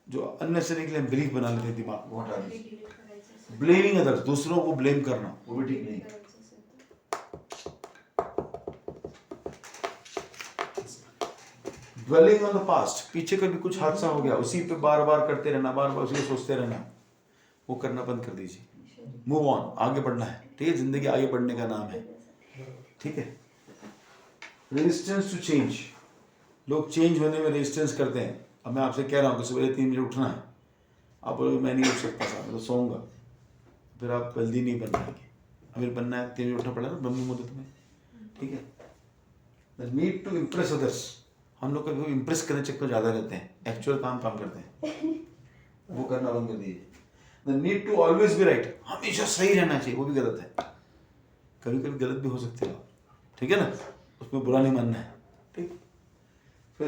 जो अननेसेसरी के लिए बिलीफ बना लेते हैं दिमाग को हटा दीजिए। ब्लेमिंग अदर्स, दूसरों को ब्लेम करना, वो भी ठीक नहीं है। Dwelling on the past, पीछे कभी कुछ हादसा हो गया, उसी पे बार बार करते रहना, बार बार उसी को सोचते रहना, वो करना बंद कर दीजिए। मूव ऑन, आगे बढ़ना है, ठीक है, जिंदगी आगे बढ़ने का नाम है, ठीक है। रेजिस्टेंस टू चेंज, लोग चेंज होने में रेजिस्टेंस करते हैं। अब मैं आपसे कह रहा हूँ कि सवेरे 3 बजे उठना है, आप बोलोगे मैं नहीं उठ सकता साहब, मैं तो सोऊंगा, फिर आप जल्दी नहीं बन पाएंगे। अगर बनना है 3 बजे उठना पड़ेगा ब्रह्म मुहूर्त में, ठीक है। The need to impress others, हम लोग कभी इम्प्रेस करने चक्कर ज़्यादा रहते हैं, एक्चुअल काम करते हैं, वो करना बंद कर दीजिए। The need to always be right, हमेशा सही रहना चाहिए, वो भी गलत है, कभी कभी गलत भी हो सकते हो, ठीक है ना, उसमें बुरा नहीं मानना है, ठीक। फिर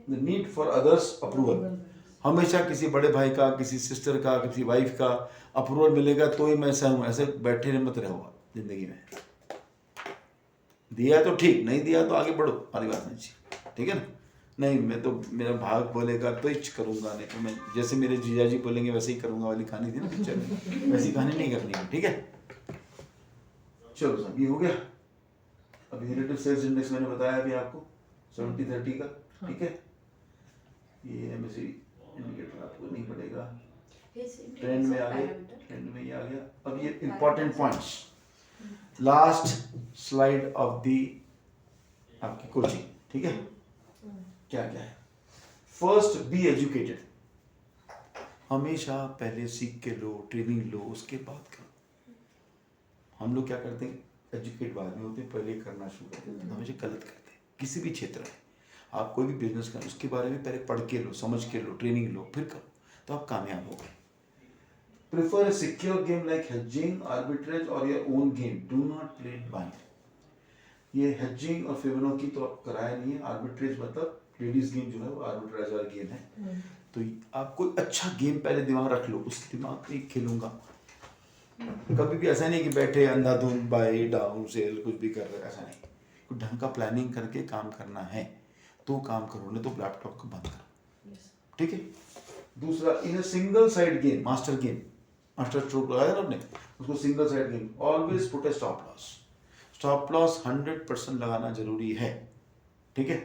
the need for others approval, हमेशा किसी बड़े भाई का, किसी सिस्टर का, किसी वाइफ का अप्रूवल मिलेगा तो ही मैं ऐसा हूँ, ऐसे बैठे मत रहो जिंदगी में। दिया तो ठीक, नहीं दिया तो आगे बढ़ो, हमारी बात नहीं चाहिए, ठीक है ना। नहीं मैं तो, मेरा भाग बोलेगा तो ही करूँगा, नहीं तो मैं जैसे मेरे जीजा जी बोलेंगे वैसे ही करूँगा वाली कहानी थी ना पिक्चर में, वैसी कहानी नहीं करनी है, ठीक है। चलो साहब ये हो गया। अभी रिलेटिव सेल्स इंडेक्स मैंने बताया अभी आपको 70-30 का, ठीक है। ये एमएससी इंडिकेटर आपको नहीं पड़ेगा, ट्रेंड में आ गया, ट्रेंड में ये आ गया। अब ये important points, last slide of the आपकी कोचिंग, ठीक है। क्या क्या है? फर्स्ट, बी एजुकेटेड, हमेशा पहले सीख के लो, ट्रेनिंग लो, उसके बाद करो। हम लोग क्या करते हैं, एजुकेट बाद में होते हैं, पहले करना शुरू करते हैं, हमेशा गलत करते हैं। किसी भी क्षेत्र में आप कोई भी बिजनेस करें, उसके बारे में पहले पढ़ के लो, समझ के लो, ट्रेनिंग लो, फिर करो, तो आप कामयाब होगे। Prefer a secure game like hedging, arbitrage or your own game. Do not play it blind. ये hedging और फिबोनाची तो आप कराया नहीं है। आर्बिट्रेज मतलब लेडीज गेम जो है वो आर्बिट्रेज वाला गेम है। तो आप कोई अच्छा गेम पहले दिमाग रख लो, उस दिमाग में खेलूंगा। कभी भी ऐसा नहीं कि बैठे अंधाधुंध बाई डाउन सेल कुछ भी कर रहे, ऐसा नहीं। कुछ ढंग का प्लानिंग करके काम करना है तो काम करो, नहीं तो लैपटॉप को बंद करो, ठीक है। दूसरा, in single side game, master game, master stroke लगाया ना आपने, उसको single side game, always put a stop loss. Stop loss 100% लगाना जरूरी है, ठीक है।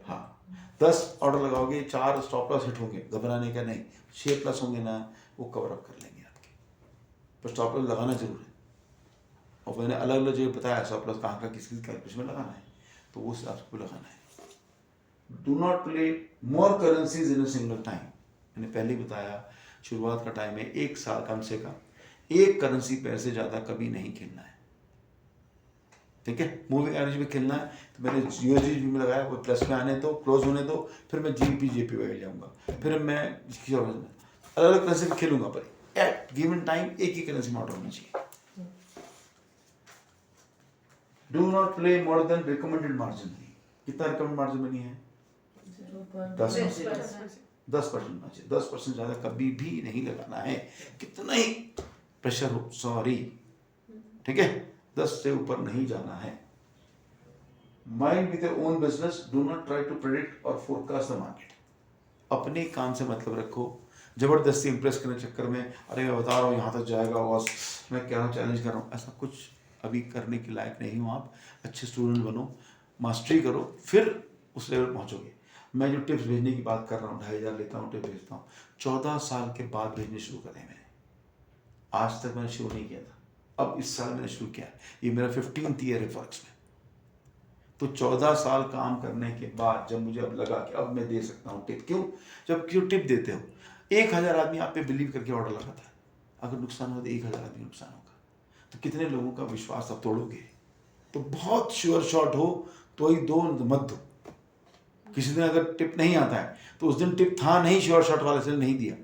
हाँ, 10 ऑर्डर लगाओगे, 4 स्टॉप लॉस हिट होंगे, घबराने का नहीं। 6 प्लस होंगे ना, वो कवर अप कर लेंगे आपके, पर स्टॉप लॉस लगाना जरूर है। और मैंने अलग अलग जगह बताया स्टॉप लॉस कहाँ का किस कैलकुलेशन में लगाना है, तो वो हिसाब से लगाना है। Do not play more currencies in a single time, मैंने पहले ही बताया, शुरुआत का टाइम है 1 साल, कम से कम एक करेंसी पैर से ज़्यादा कभी नहीं खेलना है, ठीक है। मूविंग एवरेज में खेलना है, तो मैंने यूएसडी में लगाया, वो प्लस में आने दो, क्लोज होने दो, फिर मैं जीपी जेपी वगैरह जाऊँगा, फिर मैं अलग अलग करेंसी में खेलूंगा, पर एट गिवन टाइम एक ही करेंसी में ऑर्डर होना चाहिए। Do not play more than recommended margin, कितना रिकमेंडेड मार्जिन बनी है? 10% होना चाहिए, 10% ज़्यादा कभी भी नहीं लगाना है, कितना ही प्रेशर हो, सॉरी, ठीक है, 10 से ऊपर नहीं जाना है। Mind with your own business, do not try to predict और फोरकास्ट द मार्केट। अपने काम से मतलब रखो, जबरदस्ती इंप्रेस करने चक्कर में, अरे मैं बता रहा हूँ यहाँ तक जाएगा बॉस, मैं कह रहा हूँ चैलेंज कर रहा हूँ, ऐसा कुछ अभी करने के लायक नहीं हो आप। अच्छे स्टूडेंट बनो, मास्टरी करो, फिर उस लेवल पहुँचोगे। मैं जो टिप्स भेजने की बात कर रहा हूँ, 2500 लेता हूँ, टिप्स भेजता हूँ, 14 साल के बाद भेजने शुरू करे मैंने, आज तक मैंने शुरू नहीं किया था, अब इस साल मैंने शुरू किया, ये मेरा 15th ईयर है फॉरेक्स में। तो 14 साल काम करने के बाद जब मुझे अब लगा कि अब मैं दे सकता हूँ टिप, क्यों टिप देते हो, 1000 आदमी आप पे बिलीव करके ऑर्डर लगाता है, अगर नुकसान हो तो 1000 आदमी नुकसान होगा, तो कितने लोगों का विश्वास आप तोड़ोगे। तो बहुत श्योर शॉट हो तो ही दो, मत दो। किसी दिन अगर टिप नहीं आता है तो उस दिन टिप था नहीं, श्योर शॉट वाले से नहीं दिया,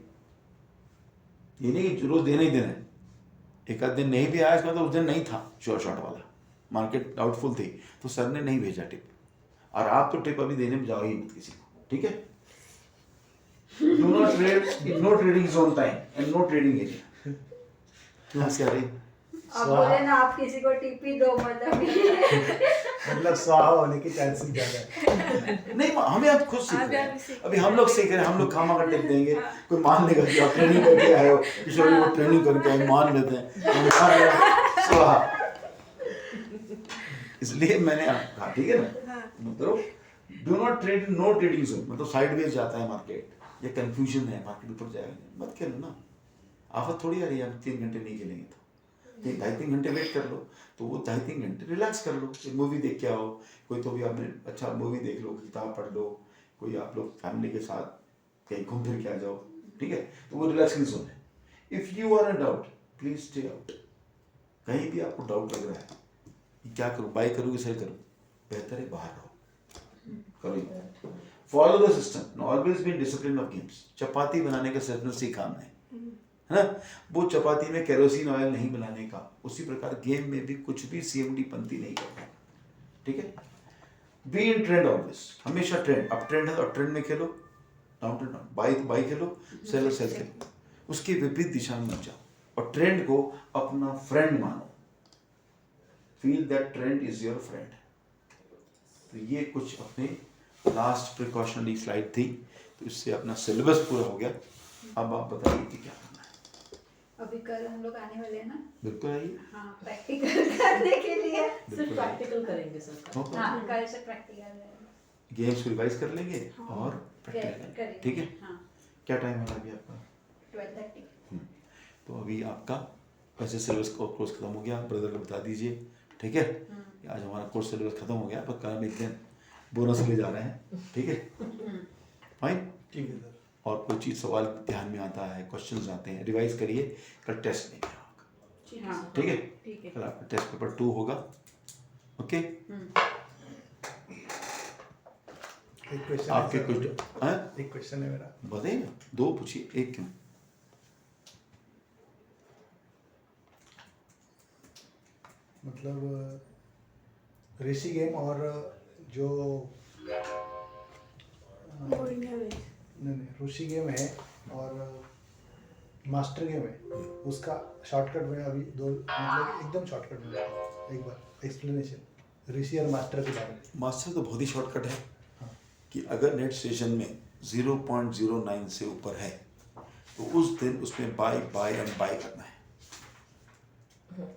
ये नहीं कि रोज देना ही देना है। एक आध दिन नहीं भी आया इसका, तो उस दिन नहीं था श्योर शॉट वाला, मार्केट डाउटफुल थी, तो सर ने नहीं भेजा टिप। और आप तो टिप अभी देने में जाओ ही मत किसी को, ठीक है। Do not trade, no trading zone time and no trading area. यहाँ से आ रही अब बोले ना आप किसी को टिप्पी दो मतलब मतलब स्वाहा होने की चांसेस ज्यादा है। नहीं, हमें आप खुद सीख रहे हैं। अभी हम लोग सीख रहे हैं, हम लोग खामा का टिप देंगे, कोई मान लेगा कि आप ट्रेनिंग करके आए हो, किशोर जी वो ट्रेनिंग करके आए, मान लेते हैं, हम मान रहे हैं, स्वाहा। इसलिए मैंने कहा ठीक है ना, मतलब do not trade, no trading zone, मतलब साइडवेज जाता है मार्केट, ये कंफ्यूजन है, मार्केट ऊपर जाएगा, मत खेलो ना, आफत थोड़ी आ रही है, 3 घंटे नहीं खेलेंगे तो 2.5-3 घंटे वेट कर लो, तो वो 2.5-3 घंटे रिलैक्स कर लो, एक मूवी देख के आओ, कोई तो भी आपने अच्छा मूवी देख लो, किताब पढ़ लो, कोई आप लोग फैमिली के साथ कहीं घूम फिर के आ जाओ, ठीक है, तो वो रिलैक्सिंग जोन है। If you are in doubt please stay out. कहीं भी आपको डाउट लग रहा है कि क्या करूँ, बाई करूँ कि सेल करूँ, बेहतर है बाहर रहो, करो, follow the system, always be discipline of games. चपाती बनाने का सिर्फ सीखा हमने, है ना, वो चपाती में केरोसिन ऑयल नहीं मिलाने का, उसी प्रकार गेम में भी कुछ भी सीएमडी पंथी नहीं करना, ठीक है। बी इन ट्रेंड ऑलवेज, हमेशा ट्रेंड, अब ट्रेंड है तो ट्रेंड में खेलो, डाउन ट्रेंड डाउन, बाई तो बाई खेलो, सेल और सेल खेलो, उसके विपरीत दिशा में मत जाओ और ट्रेंड को अपना फ्रेंड मानो, feel that trend is your friend. तो ये कुछ अपने लास्ट प्रिकॉशनरी स्लाइड थी, तो इससे अपना सिलेबस पूरा हो गया। अब आप बताइए कि क्या करना है। अभी कल हम लोग आने वाले हैं ना, बिल्कुल आइए। हाँ प्रैक्टिकल करने के लिए, सिर्फ प्रैक्टिकल करेंगे सर। हाँ कल से प्रैक्टिकल गेम्स को रिवाइज कर लेंगे और प्रैक्टिकल, करेंगे, ठीक है। हाँ क्या टाइम होगा अभी आपका? 12:30। तो अभी आपका वैसे सिलेबस कोर्स खत्म हो गया, ब्रदर को बता दीजिए, ठीक है। आज हमारा कोर्स सिलेबस खत्म हो गया, पर कल हम एक दिन बोनस ले जा रहे हैं, ठीक है, फाइन, ठीक है सर। और कोई चीज़ सवाल ध्यान में आता है, क्वेश्चंस आते हैं, रिवाइज करिए, कल टेस्ट लेंगे आपका, हाँ ठीक है। ठीक है। कल आपका टेस्ट पेपर 2 होगा, ओके। एक क्वेश्चन आपके है सर, कुछ हैं? एक क्वेश्चन है मेरा। बताइए ना, 2 पूछिए, 1 क्यों? मतलब ऋषि गेम और जो नहीं ऋषि गेम है और मास्टर गेम है, उसका शॉर्टकट में अभी दो, मतलब एकदम शॉर्टकट में एक बार एक्सप्लेनेशन ऋषि और मास्टर के बारे में। मास्टर तो बहुत ही शॉर्टकट है, हाँ। कि अगर नेट सेशन में 0.09 से ऊपर है तो उस दिन उसमें बाय एंड बाय करना है।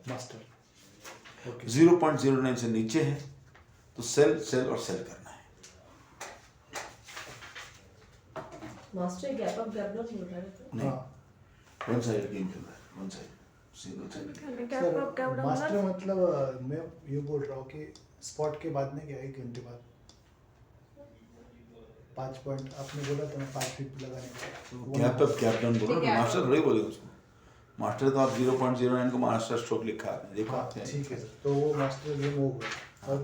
Master okay. 0.09 से नीचे है तो सेल और सेल करना है। Master gap up gap down बोल रहे थे। नहीं, हाँ वन साइड गेम खेल रहा है, one side, single side. Sir master मतलब मैं ये बोल रहा हूँ कि स्पॉट के बाद में क्या 1 घंटे बाद 5 पॉइंट आपने बोला था, 5 फीट लगाने का गैप अप गैप डाउन बोलो ठीक ना, है। मास्टर थोड़ी बोलेगा उसको। मास्टर तो आप 0.09 को मास्टर स्ट्रोक लिखा है, देखो हाँ आप क्या है। ठीक है सर, तो वो मास्टर गेम हो गया और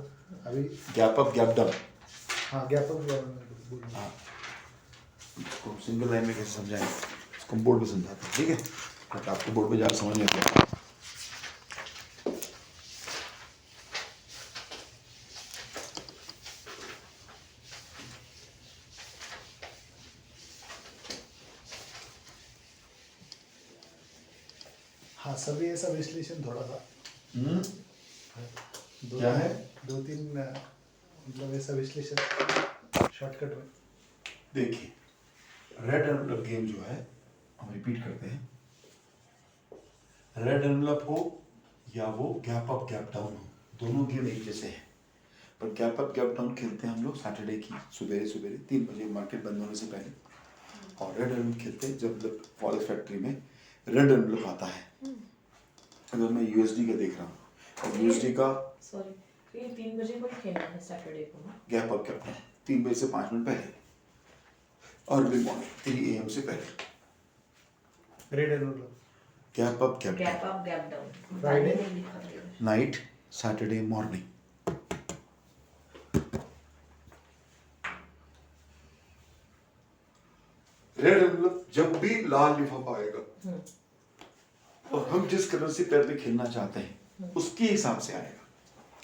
अभी गैप अप गैप डाउन, हाँ गैप अप बोल रहा हाँ, इसको सिंगल लाइन में कैसे समझाएं, इसको बोर्ड पे समझाते हैं, ठीक है, ताकि आपको बोर्ड पे जाकर समझ में आता है। हाँ सभी ऐसा विश्लेषण थोड़ा सा क्या है? 2-3 मतलब ऐसा विश्लेषण शॉर्टकट में। देखिए, रेड एनवलप गेम जो है, हम रिपीट करते हैं, रेड एनवलप हो या वो गैप अप गैप डाउन हो, दोनों गेम एक जैसे हैं, पर गैप अप गैप डाउन खेलते हैं हम लोग सैटरडे की सुबह 3 बजे मार्केट बंद होने से पहले, और रेड एनवलप खेलते हैं जब फॉरेक्स फैक्ट्री में रेड एनवलप आता है। अगर मैं यूएसडी का देख रहा हूँ, और यूएसडी का सॉरी, ये 3 बजे को खेलना है सैटरडे को ना। गैप अप गैप डाउन 3 बजे से 5 मिनट पहले, और अर्ली मॉर्निंग 3 AM से पहले। रेड एंड मतलब gap up gap gap up gap down Friday? Night Saturday morning. Red envelope जब भी लाल लिफाफा आएगा और हम जिस करेंसी पेयर पे खेलना चाहते हैं उसके हिसाब से आएगा।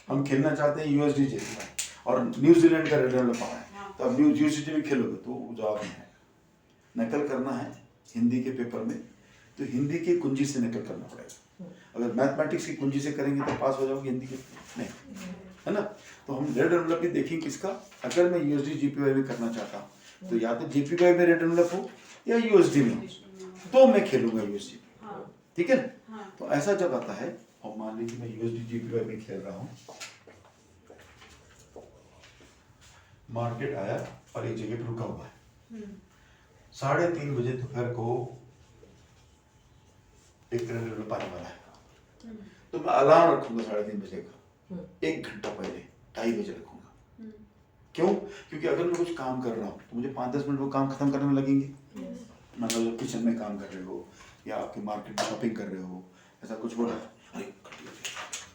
हम खेलना चाहते हैं यूएसडी जैसा और न्यूजीलैंड का रेड एनवलप आ रहा है, तो अब न्यूजीलैंड भी खेलोगे तो जवाब नहीं आएगा। नकल करना है हिंदी के पेपर में तो हिंदी की कुंजी से नकल करना पड़ेगा। अगर मैथमेटिक्स की कुंजी से करेंगे तो पास हो जाओगे हिंदी के, नहीं, है ना। तो हम रेड एनवलप भी देखेंगे किसका, अगर मैं यूएसडी जीपीवाई में करना चाहता हूँ तो या तो जीपीवाई में रेड एनवलप हो या यूएसडी में हो, तो मैं खेलूंगा यूएसडी, ठीक है। तो ऐसा जब आता है और मान लीजिए मैं यूएसडी जीपीवाई में खेल रहा हूँ, मार्केट आया और एक जगह पर रुका हुआ है, 3:30 बजे दोपहर को एक रेड पाने वाला है, तो मैं अलार्म रखूंगा 3:30 बजे का, 1 घंटा पहले 2:30 बजे रखूंगा। क्यों? क्योंकि अगर मैं कुछ काम कर रहा हूँ तो मुझे 5-10 मिनट वो काम खत्म करने में लगेंगे। मतलब किचन में काम कर रहे हो या आपके मार्केट में शॉपिंग कर रहे हो, ऐसा कुछ हो रहा है, अरे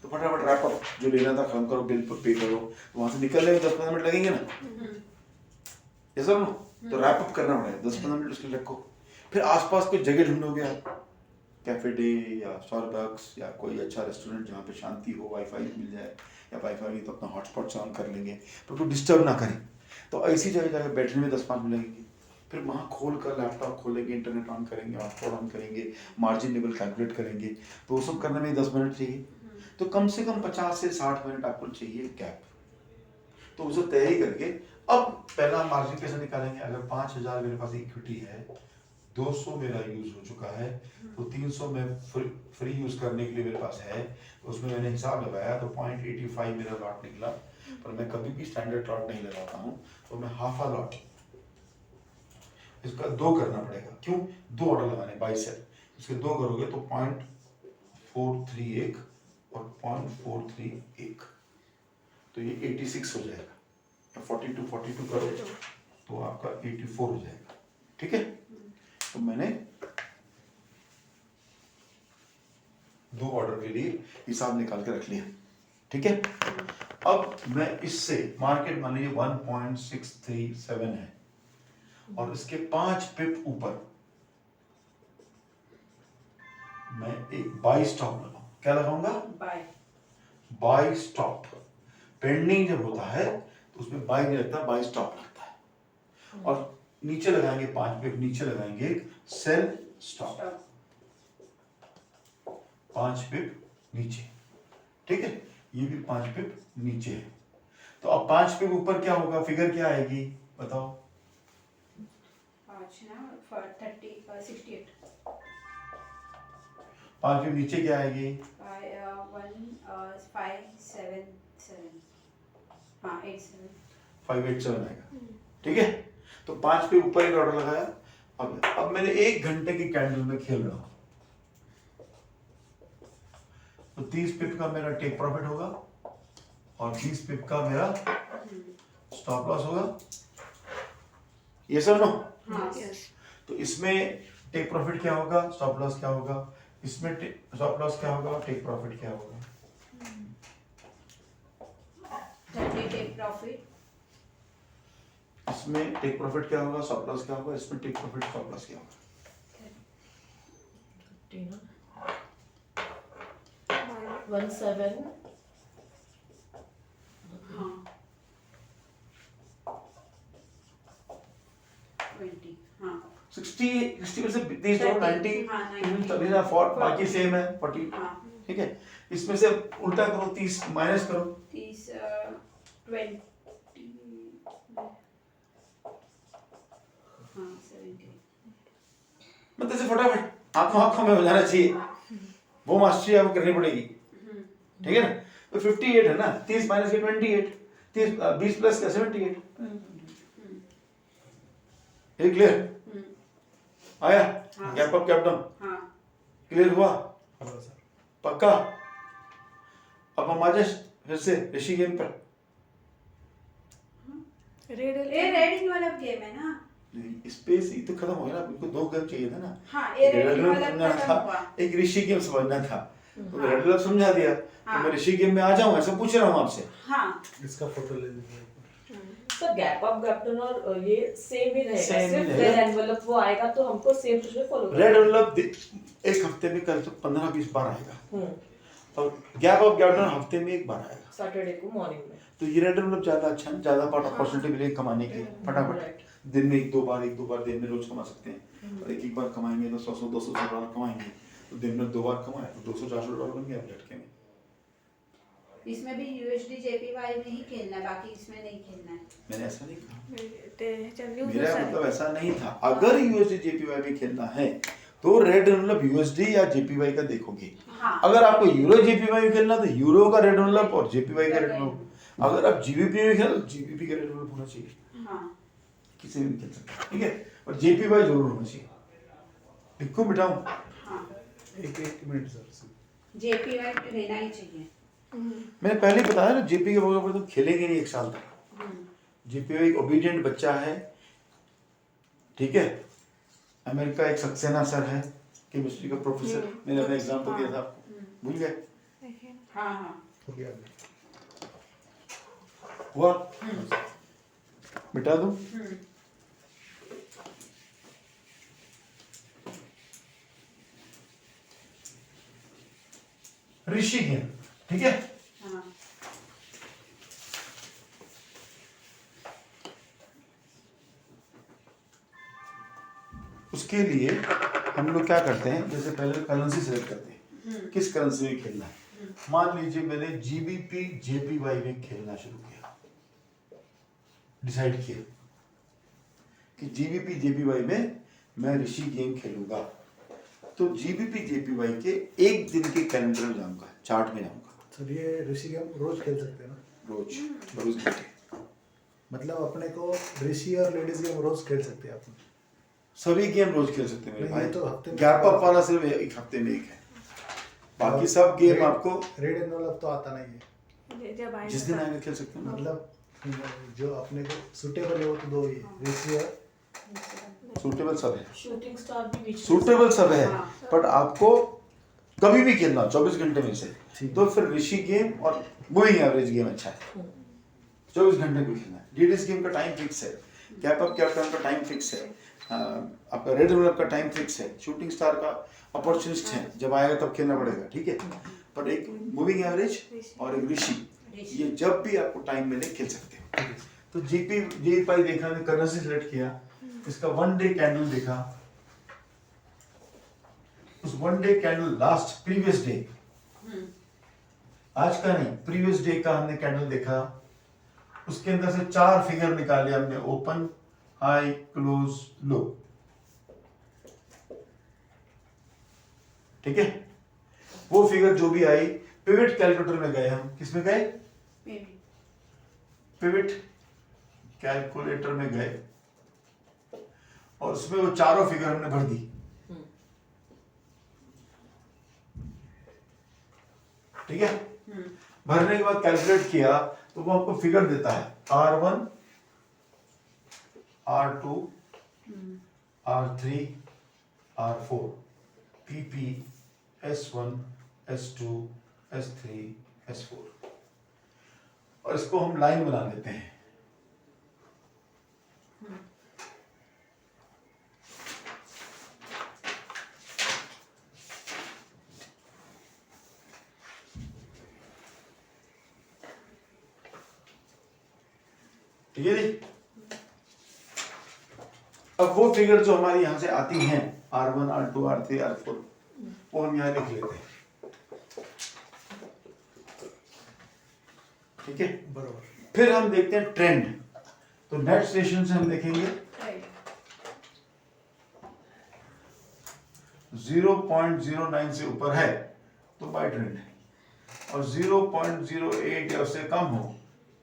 तो फटाफट रैप अप जो लेना था खत्म करो, बिल पे करो, तो वहां से निकलने में 10-15 मिनट लगेंगे ना, ये सब नो, तो रैप अप करना पड़ेगा, 10-15 मिनट उसके लिए रखो। फिर आसपास कोई जगह ढूंढोगे आप, कैफे डे या स्टारबक्स या कोई अच्छा रेस्टोरेंट जहाँ पे शांति हो, वाईफाई मिल जाए, या वाईफाई नहीं तो अपना हॉटस्पॉट ऑन कर लेंगे, पर कोई डिस्टर्ब ना करें। तो ऐसी जगह जाकर बैठने में 10-5 मिनट लगेंगे। फिर वहाँ खोल कर लैपटॉप खोलेंगे, इंटरनेट ऑन करेंगे, हॉटस्पॉट ऑन करेंगे, मार्जिन लेवल कैलकुलेट करेंगे, तो वो सब करने में 10 मिनट चाहिए। तो कम से कम 50 से 60 मिनट आपको चाहिए गैप। तो उसे तैयारी करके अब पहला मार्जिन कैसे निकालेंगे। अगर 5,000 मेरे पास इक्विटी है, 200 मेरा यूज हो चुका है, तो 300 में फ्री यूज करने के लिए मेरे पास है, तो उसमें मैंने हिसाब लगाया तो 0.85 मेरा लॉट निकला। पर मैं कभी भी स्टैंडर्ड लॉट नहीं लगाता हूँ, तो मैं हाफ आ लॉट इसका 2 करना पड़ेगा। क्यों? 2 ऑर्डर लगाने, बाई सेल, इसके 2 करोगे तो 0.431 और 0.431, तो ये 86 हो जाएगा। 42 करो तो आपका 84 हो जाएगा, ठीक है। तो मैंने 2 ऑर्डर के लिए हिसाब निकाल के रख लिया, ठीक है। अब मैं इससे मार्केट मान लीजिए 1.637 है और इसके 5 पिप ऊपर मैं एक बाई स्टॉप लगाऊं। क्या लगाऊंगा? By stop. पेंडिंग जब होता है तो उसमें बाई नहीं लगता, बाई स्टॉप लगता है। और नीचे लगाएंगे 5 पिप नीचे लगाएंगे एक सेल स्टॉप, 5 पिप नीचे, ठीक है। ये भी 5 पिप नीचे है। तो अब 5 पिप ऊपर क्या होगा, फिगर क्या आएगी बताओ? 5 पिप नीचे क्या आएगी? 587 आएगा, ठीक है। तो 5 पे ऊपर एक ऑर्डर लगाया। अब मैंने 1 घंटे की कैंडल में खेल रहा हूं, तो 30 पिप का मेरा टेक प्रॉफिट होगा और 20 पिप का मेरा स्टॉप लॉस होगा। ये सब नो। तो इसमें टेक प्रॉफिट क्या होगा, स्टॉप लॉस क्या होगा, इसमें स्टॉप लॉस क्या होगा, टेक प्रॉफिट क्या होगा। 30 टेक प्रॉफिट, इसमें टेक प्रॉफिट क्या होगा, स्टॉप लॉस क्या होगा, इसमें टेक प्रॉफिट स्टॉप लॉस क्या होगा। 17 20 60 में से 30 और 90 तभी ना, बाकी सेम है 40, ठीक है। इसमें से उल्टा करो, 30 माइनस करो, 30 20 70। मतलब से फटाफट आंखों में हो जाना चाहिए, वो मास्टरी आपको करनी पड़ेगी, ठीक है ना। तो 58 है ना, 30 माइनस के 28, 20 प्लस का 78। ये क्लियर आया? Gap up gap down clear हुआ? पक्का? अब हम आ जाए फिर से ऋषि गेम पर। रेडिंग वाला गेम है ना, स्पेस ही तो खत्म हो गया ना, इनको 2 गेम चाहिए था ना। हाँ, ये रेडिंग वाला समझना खत्म था, हुआ। एक ऋषि गेम समझना था, तो रेड लव समझा दिया। तो मैं ऋषि गेम में आ जाऊं, ऐसा पूछ रहा हूँ आपसे। हाँ, इसका फोटो ले लीजिए। तो गैप अप गैप डाउन और ये सेम ही रहेगा, Same ही सिर्फ रहेगा। रेड एनवलप वो आएगा तो हमको सेम प्रोसीजर फॉलो करना रेड एनवलप एक हफ्ते में कर 15-20 बार आएगा है। और गैप अप गैप डाउन हफ्ते में 1 बार आएगा। सैटरडे को मॉर्निंग में। तो ये रेट मतलब ज़्यादा अच्छा है, ज़्यादा पार्ट अपॉर्चुनिटी मिलेगी कमाने की फटाफट। राइट। दिन में एक दो बार दिन में रोज कमा सकते हैं, और एक बार कमाएंगे तो 100-200 डॉलर कमाएंगे, तो दिन में 2 बार कमाए तो 200-400 डॉलर बन गया झटके में। इसमें भी USD JPY में ही खेलना है, बाकी इसमें नहीं खेलना है। मैंने ऐसा नहीं कहा, न्यूज मेरा मतलब ऐसा नहीं था। अगर USD JPY में खेलना है तो रेट मतलब USD या JPY का देखोगे। हाँ। अगर आपको यूरो JPY में खेलना तो यूरो का रेट मतलब और JPY का रेट मतलब, अगर आप GBP में खेलो GBP का रेट मतलब होना चाहिए। हाँ। किसी में भी खेल सकते हैं, ठीक है, और JPY जरूर होना चाहिए। लिखो बिठाऊं? हाँ। एक मिनट सर। JPY रहना ही चाहिए। मैंने पहले बताया ना, JP के बगैर तो खेलेंगे नहीं 1 साल तक। JPY एक ओबीडियंट बच्चा है, ठीक है। अमेरिका एक सक्सेना सर है, केमिस्ट्री का प्रोफेसर, मैंने अपना एग्जाम्पल दिया था आपको, भूल गए? हाँ हाँ। हो गया। हुआ? मिटा दूं? ऋषि गेम, ठीक है। हाँ। उसके लिए हम लोग क्या करते हैं, जैसे पहले करेंसी सेलेक्ट करते हैं, किस करेंसी में खेलना है। मान लीजिए मैंने GBP JPY में खेलना शुरू किया, डिसाइड किया कि GBP JPY में मैं ऋषि गेम खेलूंगा, तो GBP JPY के एक दिन के कैलेंडर में जाऊंगा, चार्ट में जाऊंगा। सर ये ऋषि गेम रोज खेल सकते हैं ना? रोज घंटे, मतलब अपने को ऋषि और लेडीज गेम रोज खेल सकते हैं अपन। सभी गेम रोज खेल सकते हैं मेरे नहीं, ये भाई। तो हफ्ते में गैप अप वाला सिर्फ एक हफ्ते में एक है, बाकी सब गेम आपको रेड एंड रोल अब तो आता नहीं है। जब आएगा जिस दिन आएंगे खेल सकते हैं ना। मतलब जो अपने को सूटेबल है वो तो दो ही है, ऋषि और सूटेबल सब है, शूटिंग स्टार भी बीच में सूटेबल सब है, हाँ। बट आपको कभी भी खेलना 24 घंटे में से, ठीक। तो फिर ऋषि गेम और मूविंग एवरेज गेम अच्छा है। 24 घंटे को खेलना है। लेडीज गेम का टाइम फिक्स है, कैप अप कैप्टन का टाइम फिक्स है, आपका रेड रोलर का टाइम फिक्स है, शूटिंग स्टार का अपॉर्चुनिस्ट है, जब आएगा तब खेलना पड़ेगा, ठीक है। पर एक मूविंग एवरेज और एक ऋषि, ये जब भी आपको टाइम मिले खेल सकते हो। तो JPY देखा, करेंसी सेलेक्ट किया, इसका 1 डे कैंडल देखा, उस 1 day candle last previous day, आज का नहीं, प्रीवियस डे का हमने कैंडल देखा, उसके अंदर से 4 फिगर निकाले हमने, ओपन, हाई, क्लोज, लो, ठीक है। वो फिगर जो भी आई, पिवट कैलकुलेटर में गए हम, किस में गए? पिवट कैलकुलेटर में गए, और उसमें वो चारों फिगर हमने भर दी। ठीक है, भरने के बाद कैलकुलेट किया तो वो आपको फिगर देता है R1, R2, R3, R4, PP, S1, S2, S3, S4, और इसको हम लाइन बना लेते हैं। ठीक है जी। अब वो फिगर जो हमारी यहां से आती हैं, R1, R2, R3, R4, वो हम यहां लिख लेते हैं, ठीक है। बराबर। फिर हम देखते हैं ट्रेंड, तो नेट स्टेशन से हम देखेंगे 0.09 से ऊपर है तो बाय ट्रेंड है, और 0.08 या उससे कम हो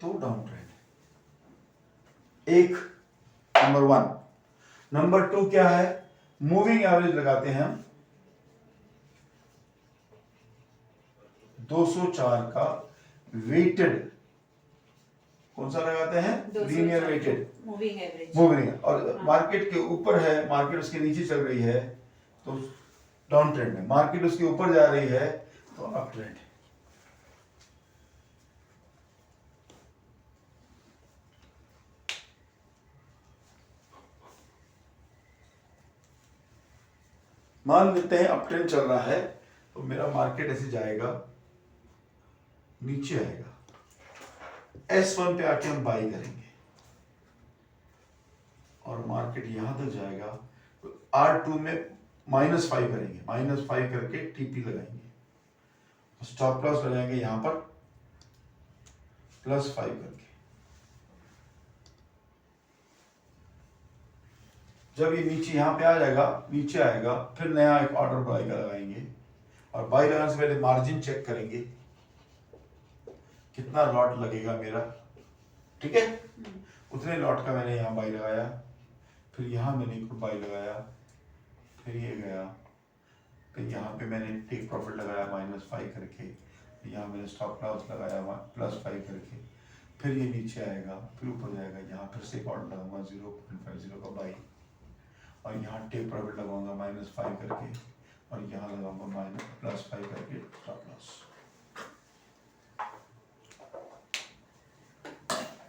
तो डाउन ट्रेंड है। एक नंबर 1। नंबर 2 क्या है? मूविंग एवरेज लगाते हैं हम 204 का वेटेड, कौन सा लगाते हैं? 204 linear weighted moving average. Moving, और मार्केट के ऊपर है, मार्केट उसके नीचे चल रही है तो डाउन ट्रेंड है, मार्केट उसके ऊपर जा रही है तो अप ट्रेंड है। मान लेते हैं अप ट्रेंड चल रहा है तो मेरा मार्केट ऐसे जाएगा, नीचे आएगा, S1 पे आके हम बाई करेंगे और मार्केट यहां तक जाएगा तो R2 में -5 करेंगे, -5 करके TP लगाएंगे, स्टॉप लॉस लगाएंगे यहां पर +5 करके। जब ये नीचे यहाँ पे आ जाएगा, नीचे आएगा, फिर नया एक ऑर्डर बाई का लगाएंगे और बाई लगाने से पहले मार्जिन चेक करेंगे कितना लॉट लगेगा मेरा, ठीक है। उतने लॉट का मैंने यहाँ बाई लगाया, फिर यहाँ मैंने एक बाई लगाया, फिर ये गया, फिर यहाँ पे मैंने टेक प्रॉफिट लगाया -5 करके, यहाँ मैंने स्टॉप लॉस लगाया +5 करके, फिर ये नीचे आएगा, फिर ऊपर जाएगा, यहाँ फिर से एक ऑर्डर लगाऊंगा 0.50 का बाई और यहाँ टेक प्रॉफिट लगाऊंगा -5 करके और यहाँ लगाऊंगा +5 करके स्टॉप लॉस।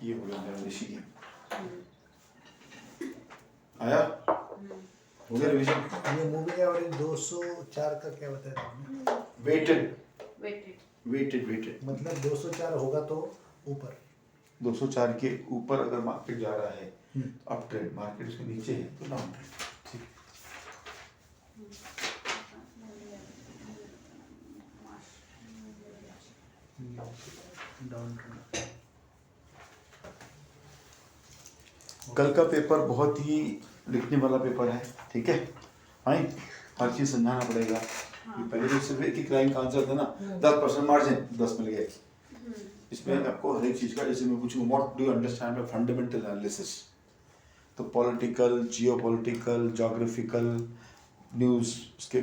ये हो गया मेरा ऋषि गेम। आया हो गया रिवीजन। ये मूवी एवरेज 204 का क्या बताया आपने? वेटेड वेटेड वेटेड वेटेड मतलब 204 होगा तो ऊपर। 204 के ऊपर अगर मार्केट जा रहा है अप ट्रेंड, मार्केट उसके नीचे है तो डाउन ट्रेंड। ठीक डाउन ट्रेंड। कल का पेपर बहुत ही लिखने वाला पेपर है, ठीक है। हाँ, हर चीज समझाना पड़ेगा। ये पहले तो सिर्फ एक ही क्राइम का आंसर था ना, 10% मार्जिन 10 मिल गए। इसमें आपको हर एक चीज का, जैसे मैं पूछूंगा what do you understand by fundamental analysis, तो पॉलिटिकल, जियोपॉलिटिकल, ज्योग्राफिकल, न्यूज़, उसके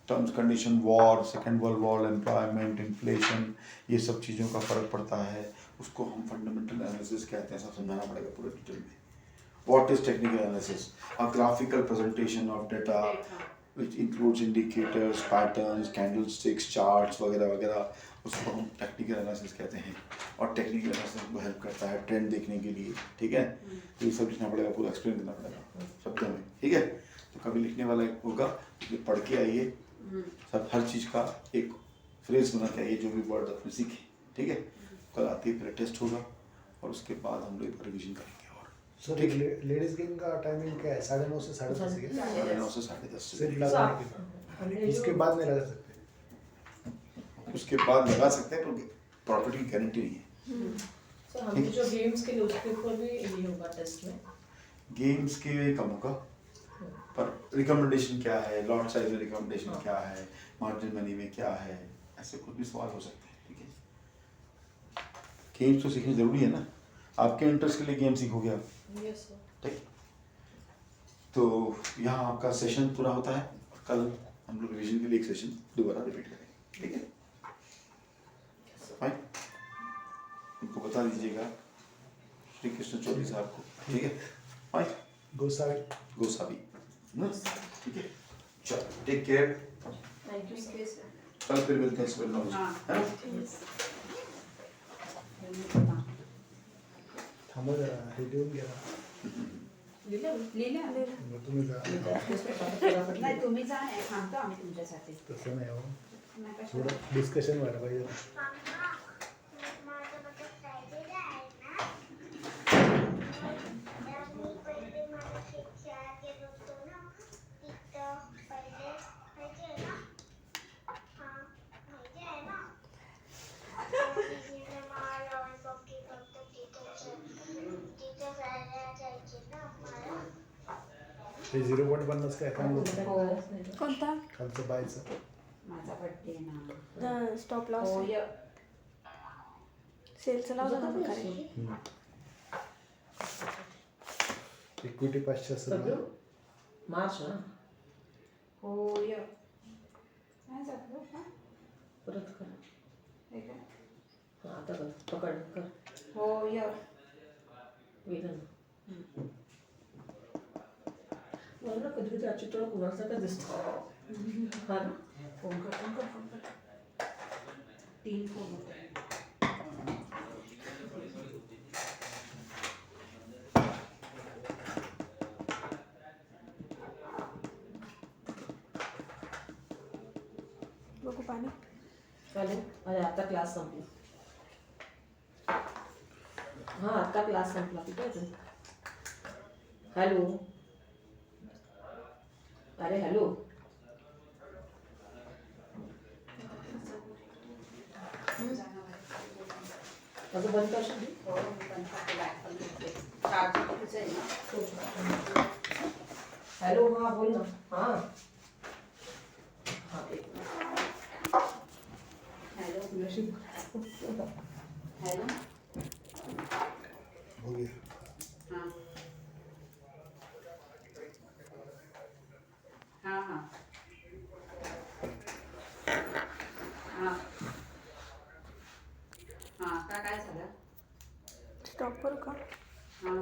terms condition, war, second world war, employment, inflation, ये सब चीज़ों का फर्क पड़ता है, उसको हम फंडामेंटल एनालिसिस कहते हैं। सब समझाना पड़ेगा पूरे डिटेल में। What is technical analysis? A graphical presentation of data which includes indicators, patterns, candlesticks, charts वगैरह वगैरह, उसको हम टेक्निकल एनालिसिस कहते हैं। और टेक्निकल एनालिसिस को हेल्प करता है ट्रेंड देखने के लिए, ठीक है। तो ये सब लिखना पड़ेगा, पूरा एक्सप्लेन करना पड़ेगा शब्दों में, ठीक है। तो कभी लिखने वाला होगा तो पढ़ के आइए, सब हर चीज़ का एक फ्रेज बना के आइए, जो भी वर्ड आपने सीखे, ठीक है। कल आते ही फिर टेस्ट होगा और उसके बाद हम लोग रिविजन करेंगे। सर लेडीज गेम का टाइमिंग क्या है? 9:30 से 10:30 के? 9:30 से 10:30 सिर्फ लगाने के बाद, उसके बाद नहीं लगा सकते? उसके बाद लगा सकते हैं, पर प्रॉफिट की गारंटी नहीं है। सर हम जो गेम्स के लिए उसके ऊपर भी ये होगा टेस्ट में। गेम्स के कम होगा, पर रिकमेंडेशन क्या है, लॉट साइज में रिकमेंडेशन क्या है, मार्जिन मनी में क्या है, ऐसे कुछ भी सवाल हो सकते हैं, ठीक है। गेम्स तो सीखनी जरूरी है ना, आपके इंटरेस्ट के लिए गेम सीखोगे आप, ठीक। तो यहाँ आपका सेशन पूरा होता है और कल हम लोग रिवीजन के लिए एक सेशन दोबारा रिपीट करेंगे, ठीक है। फाइन, उनको बता दीजिएगा श्री कृष्ण चौधरी साहब को, ठीक है। फाइन, गोसावी ना, ठीक है। चलो take care, thank you sir. कल फिर मिलते हैं सुबह 9 बजे। थांबा जरा, हे देऊन घ्या. लिहिलं मग तुम्ही जा. नाही तुम्ही जा नाही थांबतो आम्ही तुमच्यासाठी तसं नाही हो, नका थोडं डिस्कशन व्हायला पाहिजे. ते 0.50 काय थांबलो कोणता खालचं बायचं. माझा बर्थडे ना स्टॉप लॉस होय सेलचं लावलं का खाली इक्विटी 500 असेल. मार्च ना होय काय झालं हा परत कर. हे काय हां आता कर, पकड कर. होय वेदन मला ना कधी कधी आजची तुला कुणासारखा दिसतो. हा ना फोन कर 3 फोन होते. बघू पाणी चालेल. अरे आता क्लास संपला. हां आता क्लास संपला कुठे आहे तू? हॅलो अरे हॅलो अगं बंद करशील तू? हो मी पण खाते बॅग पण घेते चार्जर तुझं आहे ना हॅलो हां बोल ना हां हां एक हॅलो मिनिट. हॅलो हो गया हाँ हाँ हाँ हाँ हाँ काय झालं स्टॉप करू का? हाँ